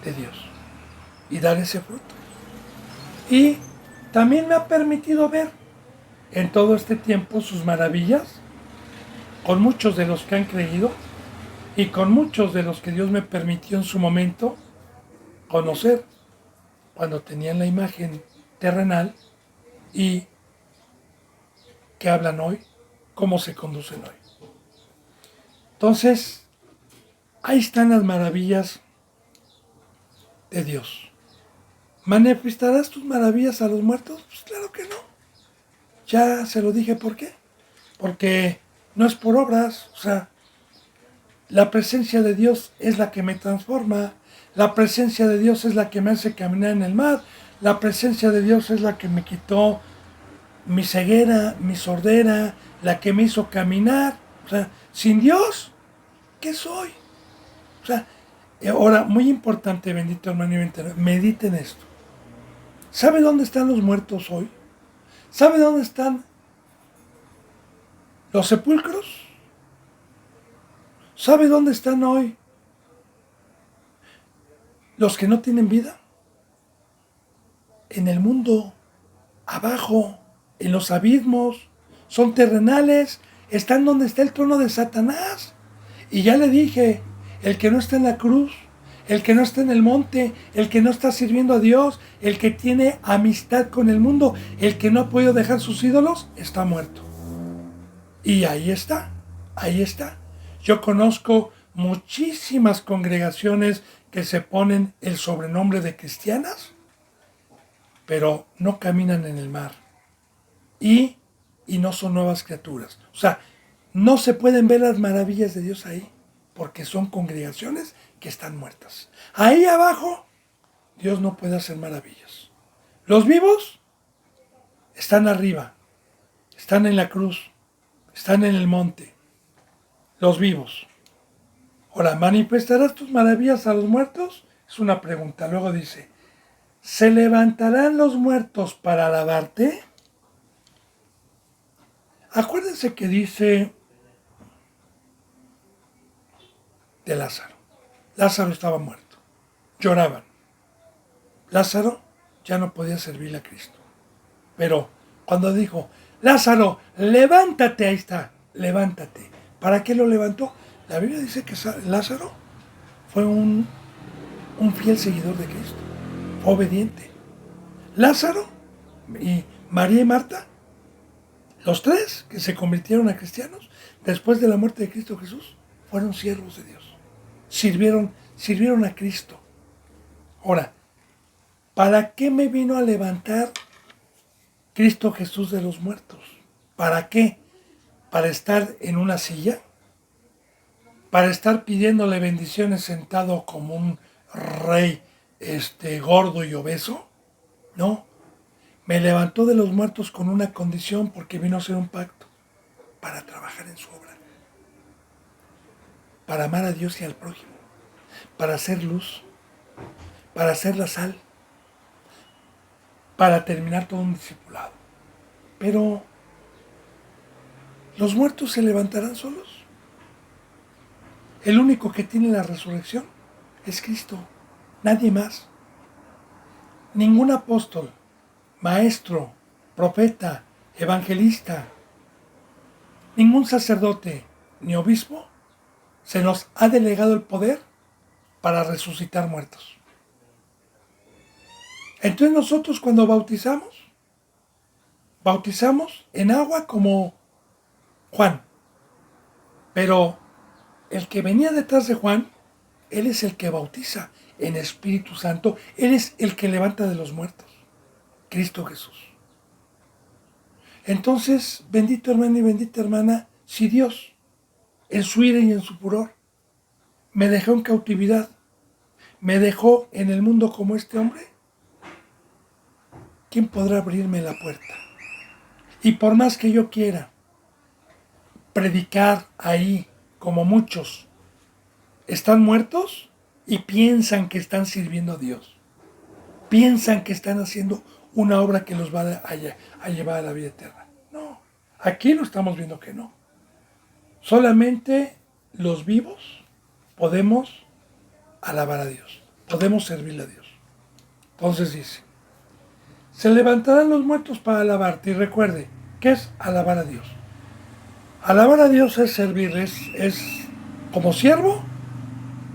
de Dios y dar ese fruto. Y también me ha permitido ver en todo este tiempo sus maravillas con muchos de los que han creído y con muchos de los que Dios me permitió en su momento conocer cuando tenían la imagen terrenal y que hablan hoy, cómo se conducen hoy. Entonces, ahí están las maravillas de Dios. ¿Manifestarás tus maravillas a los muertos? Pues claro que no. Ya se lo dije, ¿por qué? Porque no es por obras, o sea, la presencia de Dios es la que me transforma, la presencia de Dios es la que me hace caminar en el mar, la presencia de Dios es la que me quitó mi ceguera, mi sordera, la que me hizo caminar. O sea, sin Dios, ¿qué soy? O sea, ahora, muy importante, bendito hermano y mediten esto. ¿Sabe dónde están los muertos hoy? ¿Sabe dónde están los sepulcros? ¿Sabe dónde están hoy los que no tienen vida? En el mundo, abajo, en los abismos, son terrenales, están donde está el trono de Satanás. Y ya le dije, el que no está en la cruz, el que no está en el monte, el que no está sirviendo a Dios, el que tiene amistad con el mundo, el que no ha podido dejar sus ídolos, está muerto. Y ahí está, ahí está. Yo conozco muchísimas congregaciones que se ponen el sobrenombre de cristianas, pero no caminan en el mar y no son nuevas criaturas. O sea, no se pueden ver las maravillas de Dios ahí, porque son congregaciones que están muertas. Ahí abajo, Dios no puede hacer maravillas. Los vivos están arriba, están en la cruz, están en el monte. Los vivos. Ahora, ¿manifestarás tus maravillas a los muertos? Es una pregunta. Luego dice, ¿se levantarán los muertos para alabarte? Acuérdense que dice de Lázaro. Lázaro estaba muerto. Lloraban. Lázaro ya no podía servirle a Cristo. Pero cuando dijo, Lázaro, levántate, ahí está, levántate. ¿Para qué lo levantó? La Biblia dice que Lázaro fue un fiel seguidor de Cristo, fue obediente. Lázaro y María y Marta, los tres que se convirtieron a cristianos después de la muerte de Cristo Jesús, fueron siervos de Dios. Sirvieron a Cristo. Ahora, ¿para qué me vino a levantar Cristo Jesús de los muertos? ¿Para qué? ¿Para estar en una silla? ¿Para estar pidiéndole bendiciones sentado como un rey gordo y obeso? No. Me levantó de los muertos con una condición, porque vino a hacer un pacto para trabajar en su obra, para amar a Dios y al prójimo, para hacer luz, para hacer la sal, para terminar todo un discipulado. Pero los muertos se levantarán solos. El único que tiene la resurrección es Cristo, nadie más. Ningún apóstol, maestro, profeta, evangelista, ningún sacerdote ni obispo se nos ha delegado el poder para resucitar muertos. Entonces nosotros cuando bautizamos en agua como Juan, pero el que venía detrás de Juan, él es el que bautiza en Espíritu Santo, él es el que levanta de los muertos, Cristo Jesús. Entonces, bendito hermano y bendita hermana, si Dios, en su ira y en su furor, me dejó en cautividad, me dejó en el mundo como este hombre, ¿quién podrá abrirme la puerta? Y por más que yo quiera predicar ahí, como muchos están muertos y piensan que están sirviendo a Dios, piensan que están haciendo una obra que los va a llevar a la vida eterna. No, aquí lo estamos viendo que no. Solamente los vivos podemos alabar a Dios, podemos servirle a Dios. Entonces dice, se levantarán los muertos para alabarte. Y recuerde, ¿qué es alabar a Dios? Alabar a Dios es servirle, es como siervo,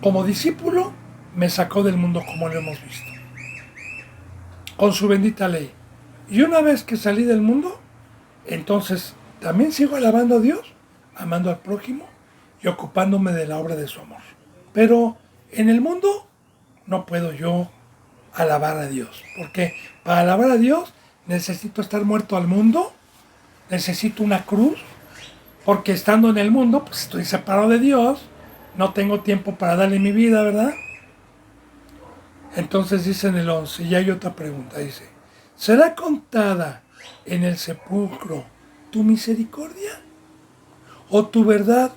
como discípulo, me sacó del mundo como lo hemos visto, con su bendita ley. Y una vez que salí del mundo, entonces también sigo alabando a Dios, amando al prójimo y ocupándome de la obra de su amor. Pero en el mundo no puedo yo alabar a Dios, porque para alabar a Dios necesito estar muerto al mundo, necesito una cruz, porque estando en el mundo, pues estoy separado de Dios, no tengo tiempo para darle mi vida, ¿verdad? Entonces dice en el 11, y hay otra pregunta, dice, ¿será contada en el sepulcro tu misericordia o tu verdad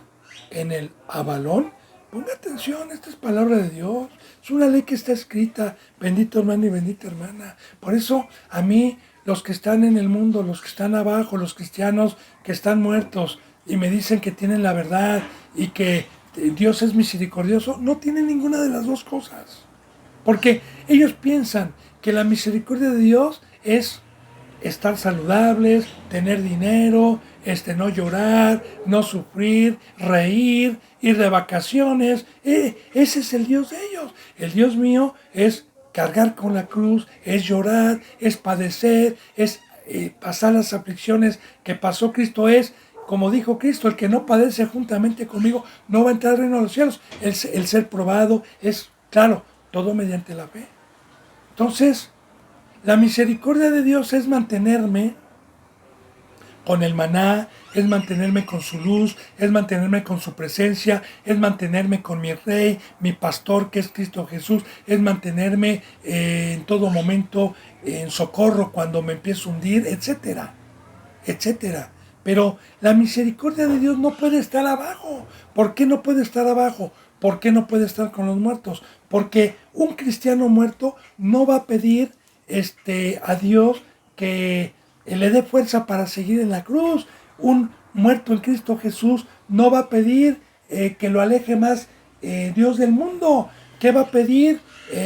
en el avalón? Ponga atención, esta es palabra de Dios, es una ley que está escrita, bendito hermano y bendita hermana. Por eso a mí, los que están en el mundo, los que están abajo, los cristianos que están muertos y me dicen que tienen la verdad y que Dios es misericordioso, no tienen ninguna de las dos cosas. Porque ellos piensan que la misericordia de Dios es estar saludables, tener dinero, no llorar, no sufrir, reír, ir de vacaciones. Ese es el Dios de ellos. El Dios mío es cargar con la cruz, es llorar, es padecer, es pasar las aflicciones que pasó Cristo. Es, como dijo Cristo, el que no padece juntamente conmigo no va a entrar al reino de los cielos. El ser probado es, claro, todo mediante la fe. Entonces, la misericordia de Dios es mantenerme con el maná, es mantenerme con su luz, es mantenerme con su presencia, es mantenerme con mi rey, mi pastor que es Cristo Jesús, es mantenerme en todo momento en socorro cuando me empiezo a hundir, etcétera, etcétera. Pero la misericordia de Dios no puede estar abajo. ¿Por qué no puede estar abajo? ¿Por qué no puede estar con los muertos? Porque un cristiano muerto no va a pedir a Dios que le dé fuerza para seguir en la cruz. Un muerto en Cristo Jesús no va a pedir que lo aleje más Dios del mundo. ¿Qué va a pedir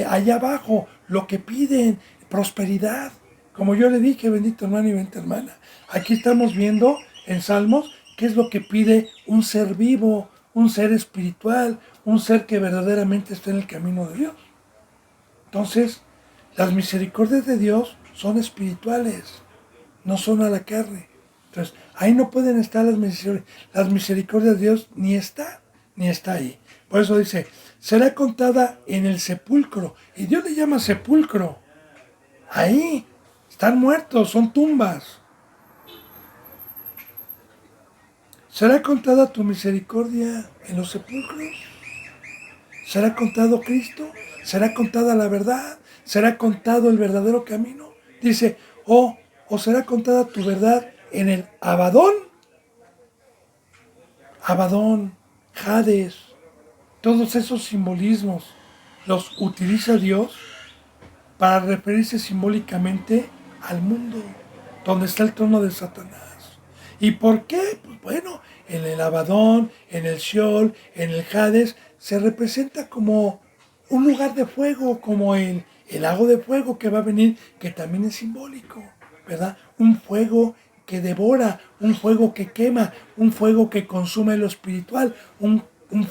allá abajo? Lo que piden, prosperidad. Como yo le dije, bendito hermano y bendita hermana, aquí estamos viendo en Salmos qué es lo que pide un ser vivo, un ser espiritual, un ser que verdaderamente está en el camino de Dios. Entonces, las misericordias de Dios son espirituales, no son a la carne. Entonces, ahí no pueden estar las misericordias. Las misericordias de Dios ni está ahí. Por eso dice, será contada en el sepulcro. Y Dios le llama sepulcro. Ahí están muertos, son tumbas. ¿Será contada tu misericordia en los sepulcros? ¿Será contado Cristo? ¿Será contada la verdad? ¿Será contado el verdadero camino? Dice, o será contada tu verdad en el Abadón. Abadón, Hades, todos esos simbolismos los utiliza Dios para referirse simbólicamente al mundo, donde está el trono de Satanás. ¿Y por qué? Pues bueno, en el Abadón, en el Sheol, en el Hades, se representa como un lugar de fuego, como el lago de fuego que va a venir, que también es simbólico, ¿verdad? Un fuego que devora, un fuego que quema, un fuego que consume lo espiritual, un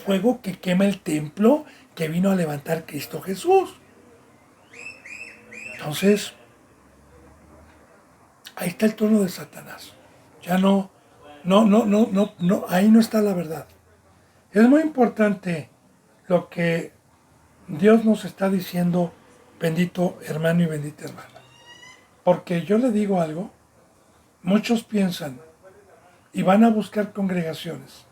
fuego que quema el templo que vino a levantar Cristo Jesús. Entonces, ahí está el trono de Satanás. Ya no, ahí no está la verdad. Es muy importante lo que Dios nos está diciendo, bendito hermano y bendita hermana. Porque yo le digo algo, muchos piensan y van a buscar congregaciones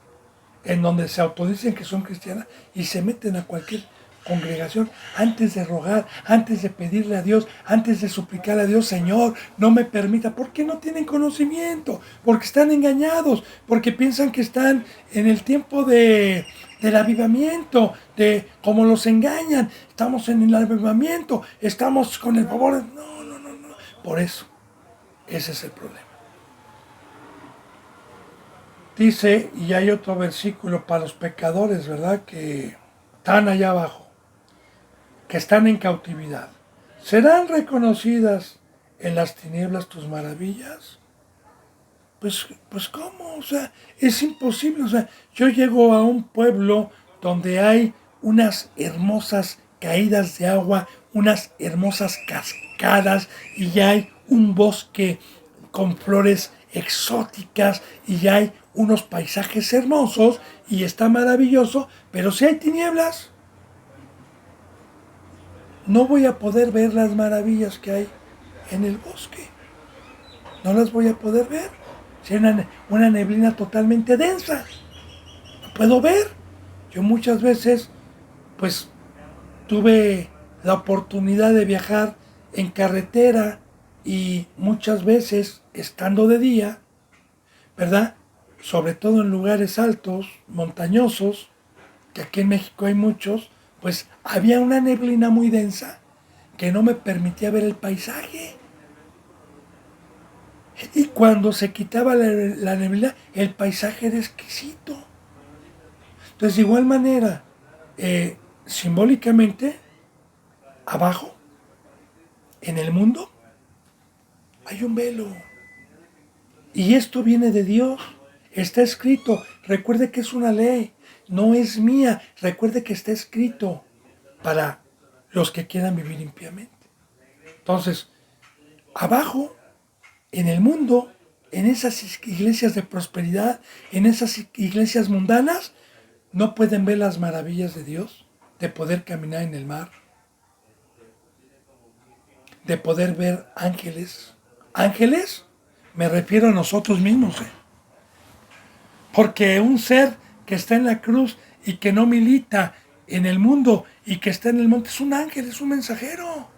en donde se autodicen que son cristianas y se meten a cualquier congregación antes de rogar, antes de pedirle a Dios, antes de suplicar a Dios, Señor, no me permita. ¿Por qué no tienen conocimiento? Porque están engañados, porque piensan que están en el tiempo del avivamiento, de cómo los engañan. Estamos en el avivamiento, estamos con el favor. No. Por eso, ese es el problema. Dice, y hay otro versículo para los pecadores, ¿verdad? Que están allá abajo, que están en cautividad. ¿Serán reconocidas en las tinieblas tus maravillas? Pues ¿cómo? O sea, es imposible. O sea, yo llego a un pueblo donde hay unas hermosas caídas de agua, unas hermosas cascadas y ya hay un bosque con flores exóticas y ya hay unos paisajes hermosos y está maravilloso, pero si hay tinieblas, no voy a poder ver las maravillas que hay en el bosque. No las voy a poder ver. Si hay una neblina totalmente densa, no puedo ver. Yo muchas veces, pues, tuve la oportunidad de viajar en carretera y muchas veces, estando de día, ¿verdad? Sobre todo en lugares altos, montañosos, que aquí en México hay muchos, pues había una neblina muy densa que no me permitía ver el paisaje. Y cuando se quitaba la neblina, el paisaje era exquisito. Entonces, de igual manera, simbólicamente, abajo, en el mundo, hay un velo. Y esto viene de Dios. Está escrito. Recuerde que es una ley. No es mía. Recuerde que está escrito para los que quieran vivir impíamente. Entonces, abajo, en el mundo, en esas iglesias de prosperidad, en esas iglesias mundanas, no pueden ver las maravillas de Dios, de poder caminar en el mar, de poder ver ángeles. ¿Ángeles? Me refiero a nosotros mismos. Porque un ser que está en la cruz y que no milita en el mundo y que está en el monte es un ángel, es un mensajero.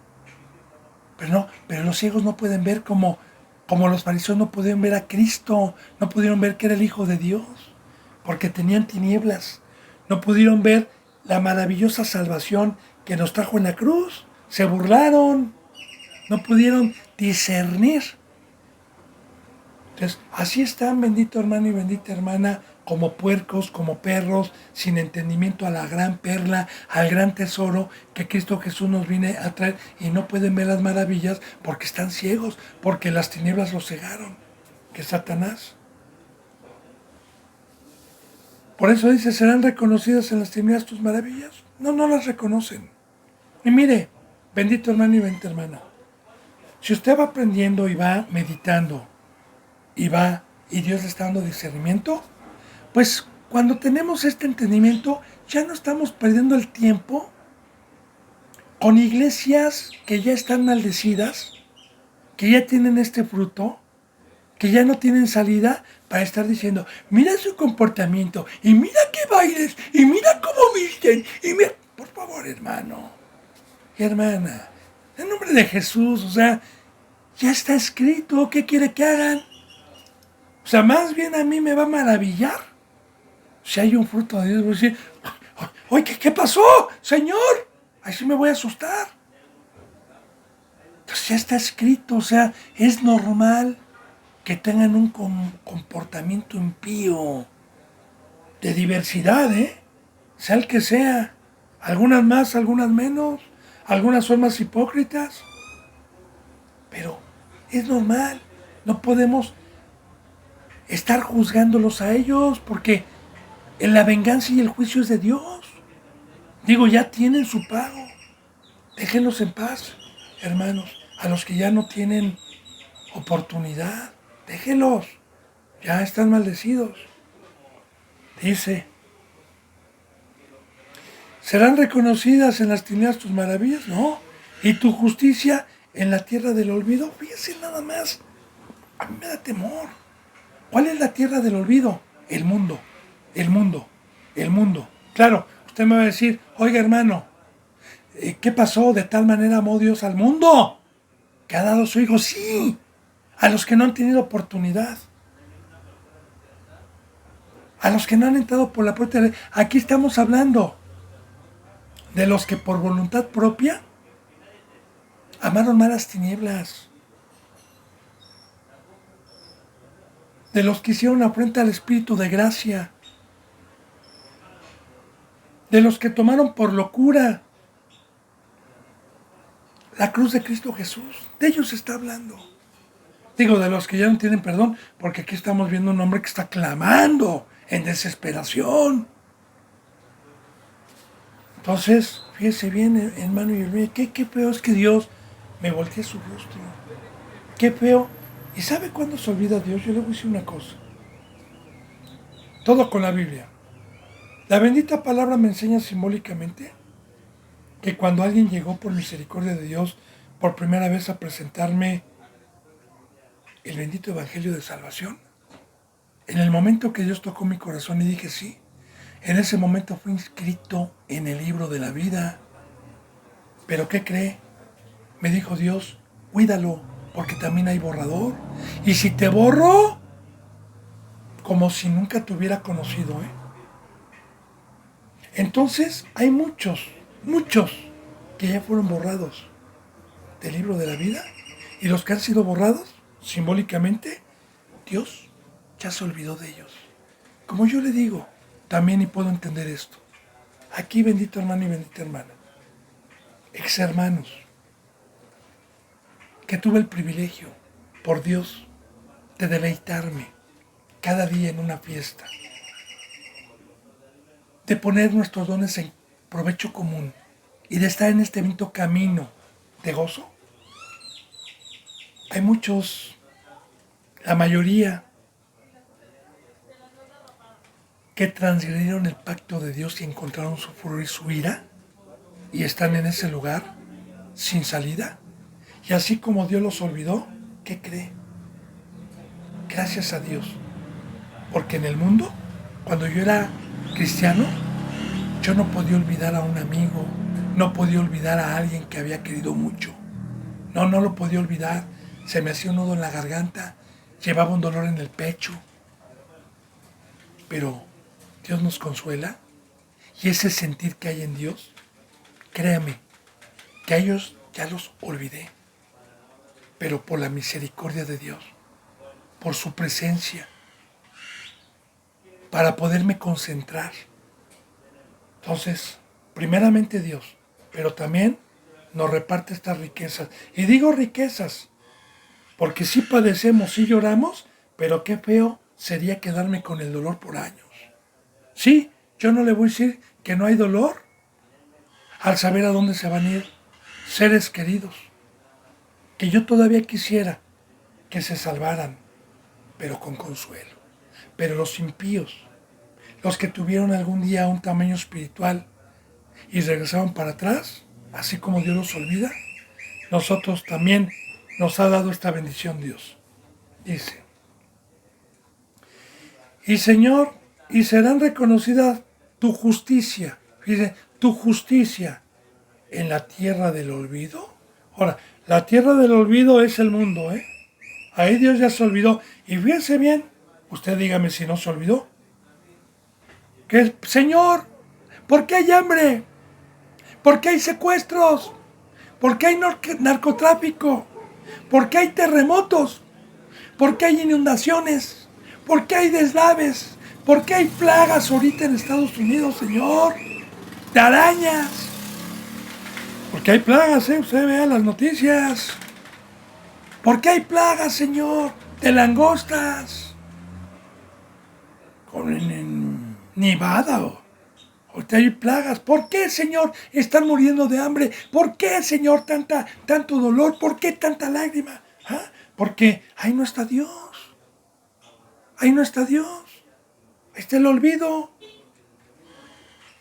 Pero los ciegos no pueden ver como los fariseos no pudieron ver a Cristo, no pudieron ver que era el Hijo de Dios, porque tenían tinieblas. No pudieron ver la maravillosa salvación que nos trajo en la cruz. Se burlaron, no pudieron discernir. Entonces, así están, bendito hermano y bendita hermana, como puercos, como perros, sin entendimiento a la gran perla, al gran tesoro que Cristo Jesús nos viene a traer y no pueden ver las maravillas porque están ciegos, porque las tinieblas los cegaron, que es Satanás. Por eso dice, serán reconocidas en las tinieblas tus maravillas. No, no las reconocen. Y mire, bendito hermano y bendita hermana, si usted va aprendiendo y va meditando y Dios le está dando discernimiento, pues cuando tenemos este entendimiento ya no estamos perdiendo el tiempo con iglesias que ya están maldecidas, que ya tienen este fruto, que ya no tienen salida para estar diciendo, mira su comportamiento, y mira qué bailes, y mira cómo visten, y mira, por favor, hermano y hermana, en nombre de Jesús, o sea, ya está escrito, ¿qué quiere que hagan? O sea, más bien a mí me va a maravillar si hay un fruto de Dios. Voy a decir, oye, ¿qué pasó, Señor? Así me voy a asustar. Entonces ya está escrito, o sea, es normal que tengan un comportamiento impío, de diversidad, sea el que sea. Algunas más, algunas menos, algunas son más hipócritas. Pero es normal, no podemos estar juzgándolos a ellos porque la venganza y el juicio es de Dios. Digo, ya tienen su pago. Déjenlos en paz, hermanos. A los que ya no tienen oportunidad, déjenlos. Ya están maldecidos. Dice, ¿serán reconocidas en las tinieblas tus maravillas? No. ¿Y tu justicia en la tierra del olvido? Fíjense nada más. A mí me da temor. ¿Cuál es la tierra del olvido? El mundo, el mundo, el mundo. Claro, usted me va a decir, oiga hermano, ¿qué pasó? De tal manera amó Dios al mundo, que ha dado a su Hijo. Sí, a los que no han tenido oportunidad, a los que no han entrado por la puerta de la... Aquí estamos hablando de los que por voluntad propia amaron más las tinieblas, de los que hicieron afrenta al Espíritu de gracia, de los que tomaron por locura la cruz de Cristo Jesús. De ellos se está hablando. Digo, de los que ya no tienen perdón, porque aquí estamos viendo un hombre que está clamando en desesperación. Entonces, fíjese bien, hermano y hermana, qué feo es que Dios me voltee su rostro. Qué feo. ¿Y sabe cuándo se olvida Dios? Yo le voy a decir una cosa. Todo con la Biblia. La bendita palabra me enseña simbólicamente que cuando alguien llegó por misericordia de Dios por primera vez a presentarme el bendito evangelio de salvación, en el momento que Dios tocó mi corazón y dije sí, en ese momento fui inscrito en el libro de la vida. ¿Pero qué cree? Me dijo Dios, cuídalo, porque también hay borrador. Y si te borro, como si nunca te hubiera conocido, Entonces hay muchos que ya fueron borrados del libro de la vida, y los que han sido borrados, simbólicamente, Dios ya se olvidó de ellos. Como yo le digo, también y puedo entender esto. Aquí, bendito hermano y bendita hermana, ex hermanos, que tuve el privilegio, por Dios, de deleitarme cada día en una fiesta, de poner nuestros dones en provecho común y de estar en este bendito camino de gozo. Hay muchos, la mayoría, que transgredieron el pacto de Dios y encontraron su furor y su ira y están en ese lugar sin salida. Y así como Dios los olvidó, ¿qué cree? Gracias a Dios. Porque en el mundo, cuando yo era cristiano, yo no podía olvidar a un amigo, no podía olvidar a alguien que había querido mucho. No lo podía olvidar. Se me hacía un nudo en la garganta, llevaba un dolor en el pecho. Pero Dios nos consuela, y ese sentir que hay en Dios, créame, que a ellos ya los olvidé, pero por la misericordia de Dios, por su presencia, para poderme concentrar. Entonces, primeramente Dios, pero también nos reparte estas riquezas. Y digo riquezas, porque sí padecemos, sí lloramos, pero qué feo sería quedarme con el dolor por años. Sí, yo no le voy a decir que no hay dolor al saber a dónde se van a ir seres queridos, que yo todavía quisiera que se salvaran, pero con consuelo. Pero los impíos, los que tuvieron algún día un tamaño espiritual y regresaron para atrás, así como Dios los olvida, nosotros también nos ha dado esta bendición Dios. Dice, y Señor, y serán reconocidas tu justicia, dice, tu justicia en la tierra del olvido. Ahora, la tierra del olvido es el mundo, ¿eh? Ahí Dios ya se olvidó. Y fíjense bien, usted dígame si no se olvidó. Que, Señor, ¿por qué hay hambre? ¿Por qué hay secuestros? ¿Por qué hay narcotráfico? ¿Por qué hay terremotos? ¿Por qué hay inundaciones? ¿Por qué hay deslaves? ¿Por qué hay plagas ahorita en Estados Unidos, Señor? De arañas. Porque hay plagas, usted vea las noticias. ¿Por qué hay plagas, Señor? De langostas. En Nevada. Ahorita hay plagas. ¿Por qué, Señor, están muriendo de hambre? ¿Por qué, Señor, tanto dolor? ¿Por qué tanta lágrima? ¿Ah? Porque ahí no está Dios. Ahí no está Dios. Ahí está el olvido.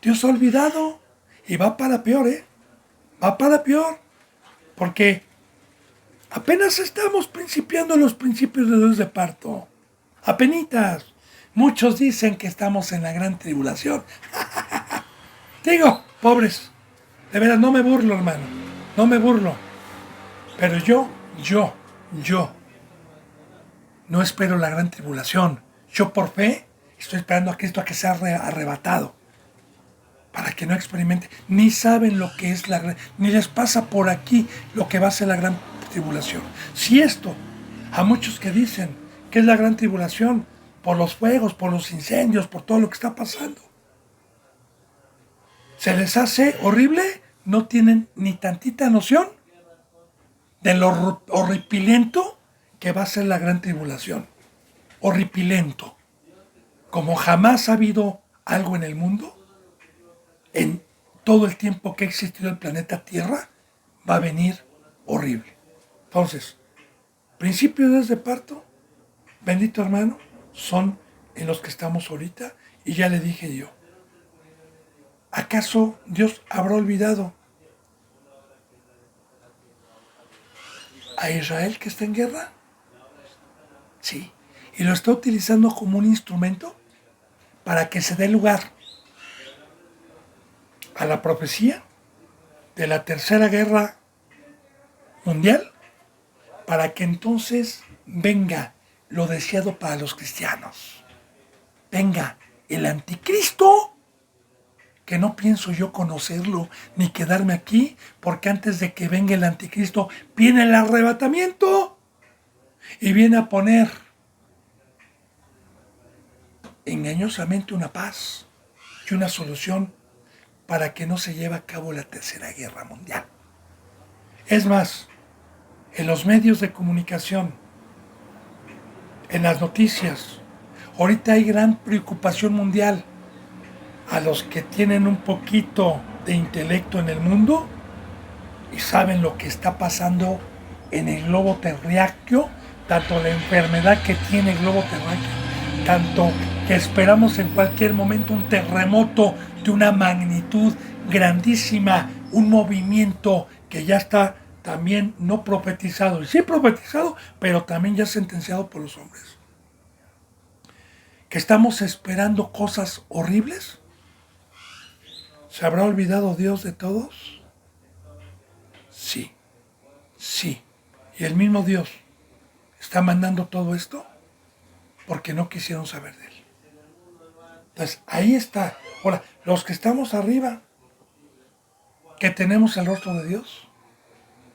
Dios ha olvidado. Y va para peor, ¿eh? Va para peor. Porque apenas estamos principiando los principios de Dios de parto. Apenitas. Muchos dicen que estamos en la gran tribulación. Digo, pobres. De veras, no me burlo, hermano. No me burlo. Pero yo no espero la gran tribulación. Yo por fe estoy esperando a Cristo a que sea arrebatado. Para que no experimente. Ni saben lo que es la gran... Ni les pasa por aquí lo que va a ser la gran tribulación. Si esto, a muchos que dicen que es la gran tribulación, por los fuegos, por los incendios, por todo lo que está pasando, se les hace horrible, no tienen ni tantita noción de lo horripilento que va a ser la gran tribulación. Horripilento. Como jamás ha habido algo en el mundo, en todo el tiempo que ha existido el planeta Tierra, va a venir horrible. Entonces, principios de parto, bendito hermano, son en los que estamos ahorita. Y ya le dije yo, ¿acaso Dios habrá olvidado a Israel que está en guerra? Sí. Y lo está utilizando como un instrumento para que se dé lugar a la profecía de la Tercera Guerra Mundial, para que entonces venga lo deseado para los cristianos. Venga el anticristo, que no pienso yo conocerlo ni quedarme aquí, porque antes de que venga el anticristo viene el arrebatamiento y viene a poner engañosamente una paz y una solución para que no se lleve a cabo la Tercera Guerra Mundial. Es más, en los medios de comunicación, en las noticias, ahorita hay gran preocupación mundial. A los que tienen un poquito de intelecto en el mundo y saben lo que está pasando en el globo terráqueo, tanto la enfermedad que tiene el globo terráqueo, tanto que esperamos en cualquier momento un terremoto de una magnitud grandísima, un movimiento que ya está también no profetizado, y sí profetizado, pero también ya sentenciado por los hombres. Que estamos esperando cosas horribles. ¿Se habrá olvidado Dios de todos? Sí, sí. Y el mismo Dios está mandando todo esto porque no quisieron saber de Él. Entonces, ahí está. Ahora, los que estamos arriba, que tenemos el rostro de Dios,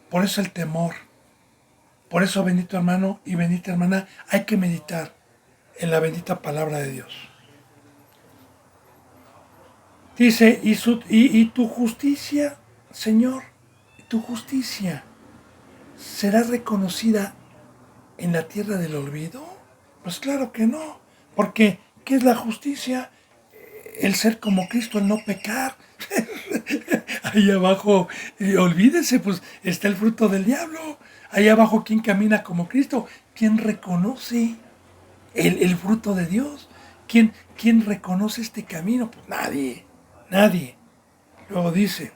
por eso el temor. Por eso, bendito hermano y bendita hermana, hay que meditar en la bendita palabra de Dios. Dice, y tu justicia, Señor, tu justicia será reconocida en la tierra del olvido. Pues claro que no, porque ¿qué es la justicia? el ser como Cristo, el no pecar. Ahí abajo, olvídese, pues está el fruto del diablo. Ahí abajo, ¿quién camina como Cristo? ¿Quién reconoce el fruto de Dios? ¿Quién reconoce este camino? Pues nadie, nadie. Luego dice,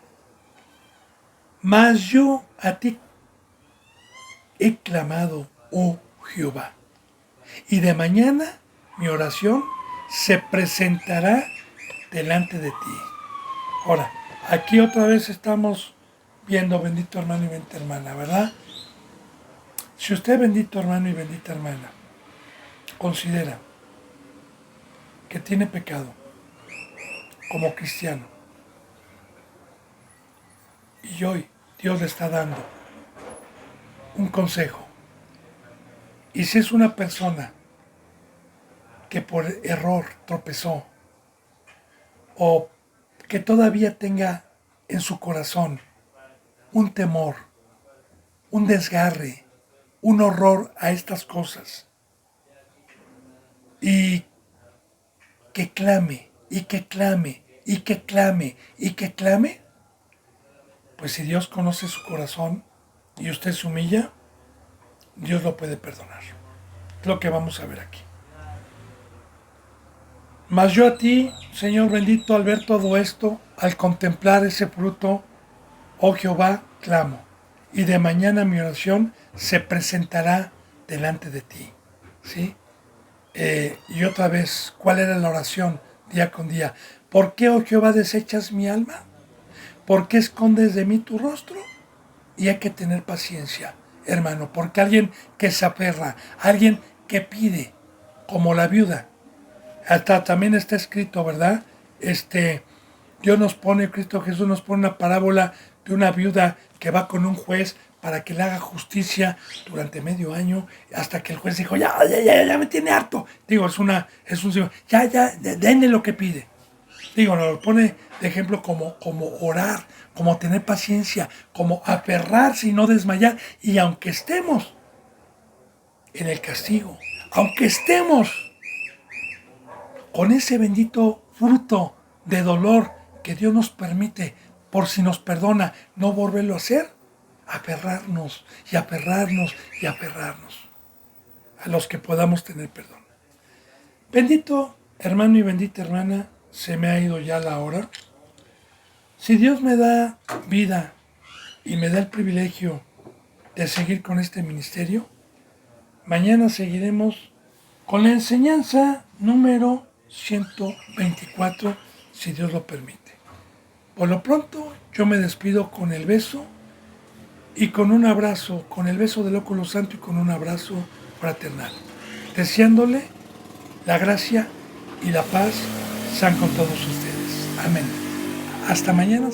mas yo a ti he clamado, oh Jehová, y de mañana mi oración se presentará delante de ti. Ahora, aquí otra vez estamos viendo, bendito hermano y bendita hermana, ¿verdad? Si usted, bendito hermano y bendita hermana, considera que tiene pecado como cristiano, y hoy Dios le está dando un consejo, y si es una persona que por error tropezó, o que todavía tenga en su corazón un temor, un desgarre, un horror a estas cosas, y que clame, y que clame, y que clame, y que clame, pues si Dios conoce su corazón y usted se humilla, Dios lo puede perdonar. Es lo que vamos a ver aquí. Mas yo a ti, Señor bendito, al ver todo esto, al contemplar ese fruto, oh Jehová, clamo, y de mañana mi oración se presentará delante de ti. ¿Sí? Y otra vez, ¿cuál era la oración día con día? ¿Por qué, oh Jehová, desechas mi alma? ¿Por qué escondes de mí tu rostro? Y hay que tener paciencia, hermano, porque alguien que se aferra, alguien que pide, como la viuda, hasta también está escrito, ¿verdad? Dios nos pone, Cristo Jesús nos pone una parábola de una viuda que va con un juez para que le haga justicia durante medio año, hasta que el juez dijo, ya me tiene harto. Digo, es un ya, denle lo que pide. Digo, nos lo pone de ejemplo como orar, como tener paciencia, como aferrarse y no desmayar. Y aunque estemos en el castigo, aunque estemos con ese bendito fruto de dolor que Dios nos permite, por si nos perdona, no volverlo a hacer, aferrarnos y aferrarnos y aferrarnos a los que podamos tener perdón. Bendito hermano y bendita hermana, se me ha ido ya la hora. Si Dios me da vida y me da el privilegio de seguir con este ministerio, mañana seguiremos con la enseñanza número 124, si Dios lo permite. Por lo pronto, yo me despido con el beso y con un abrazo, con el beso del óculo santo y con un abrazo fraternal, deseándole la gracia y la paz sean con todos ustedes. Amén. Hasta mañana.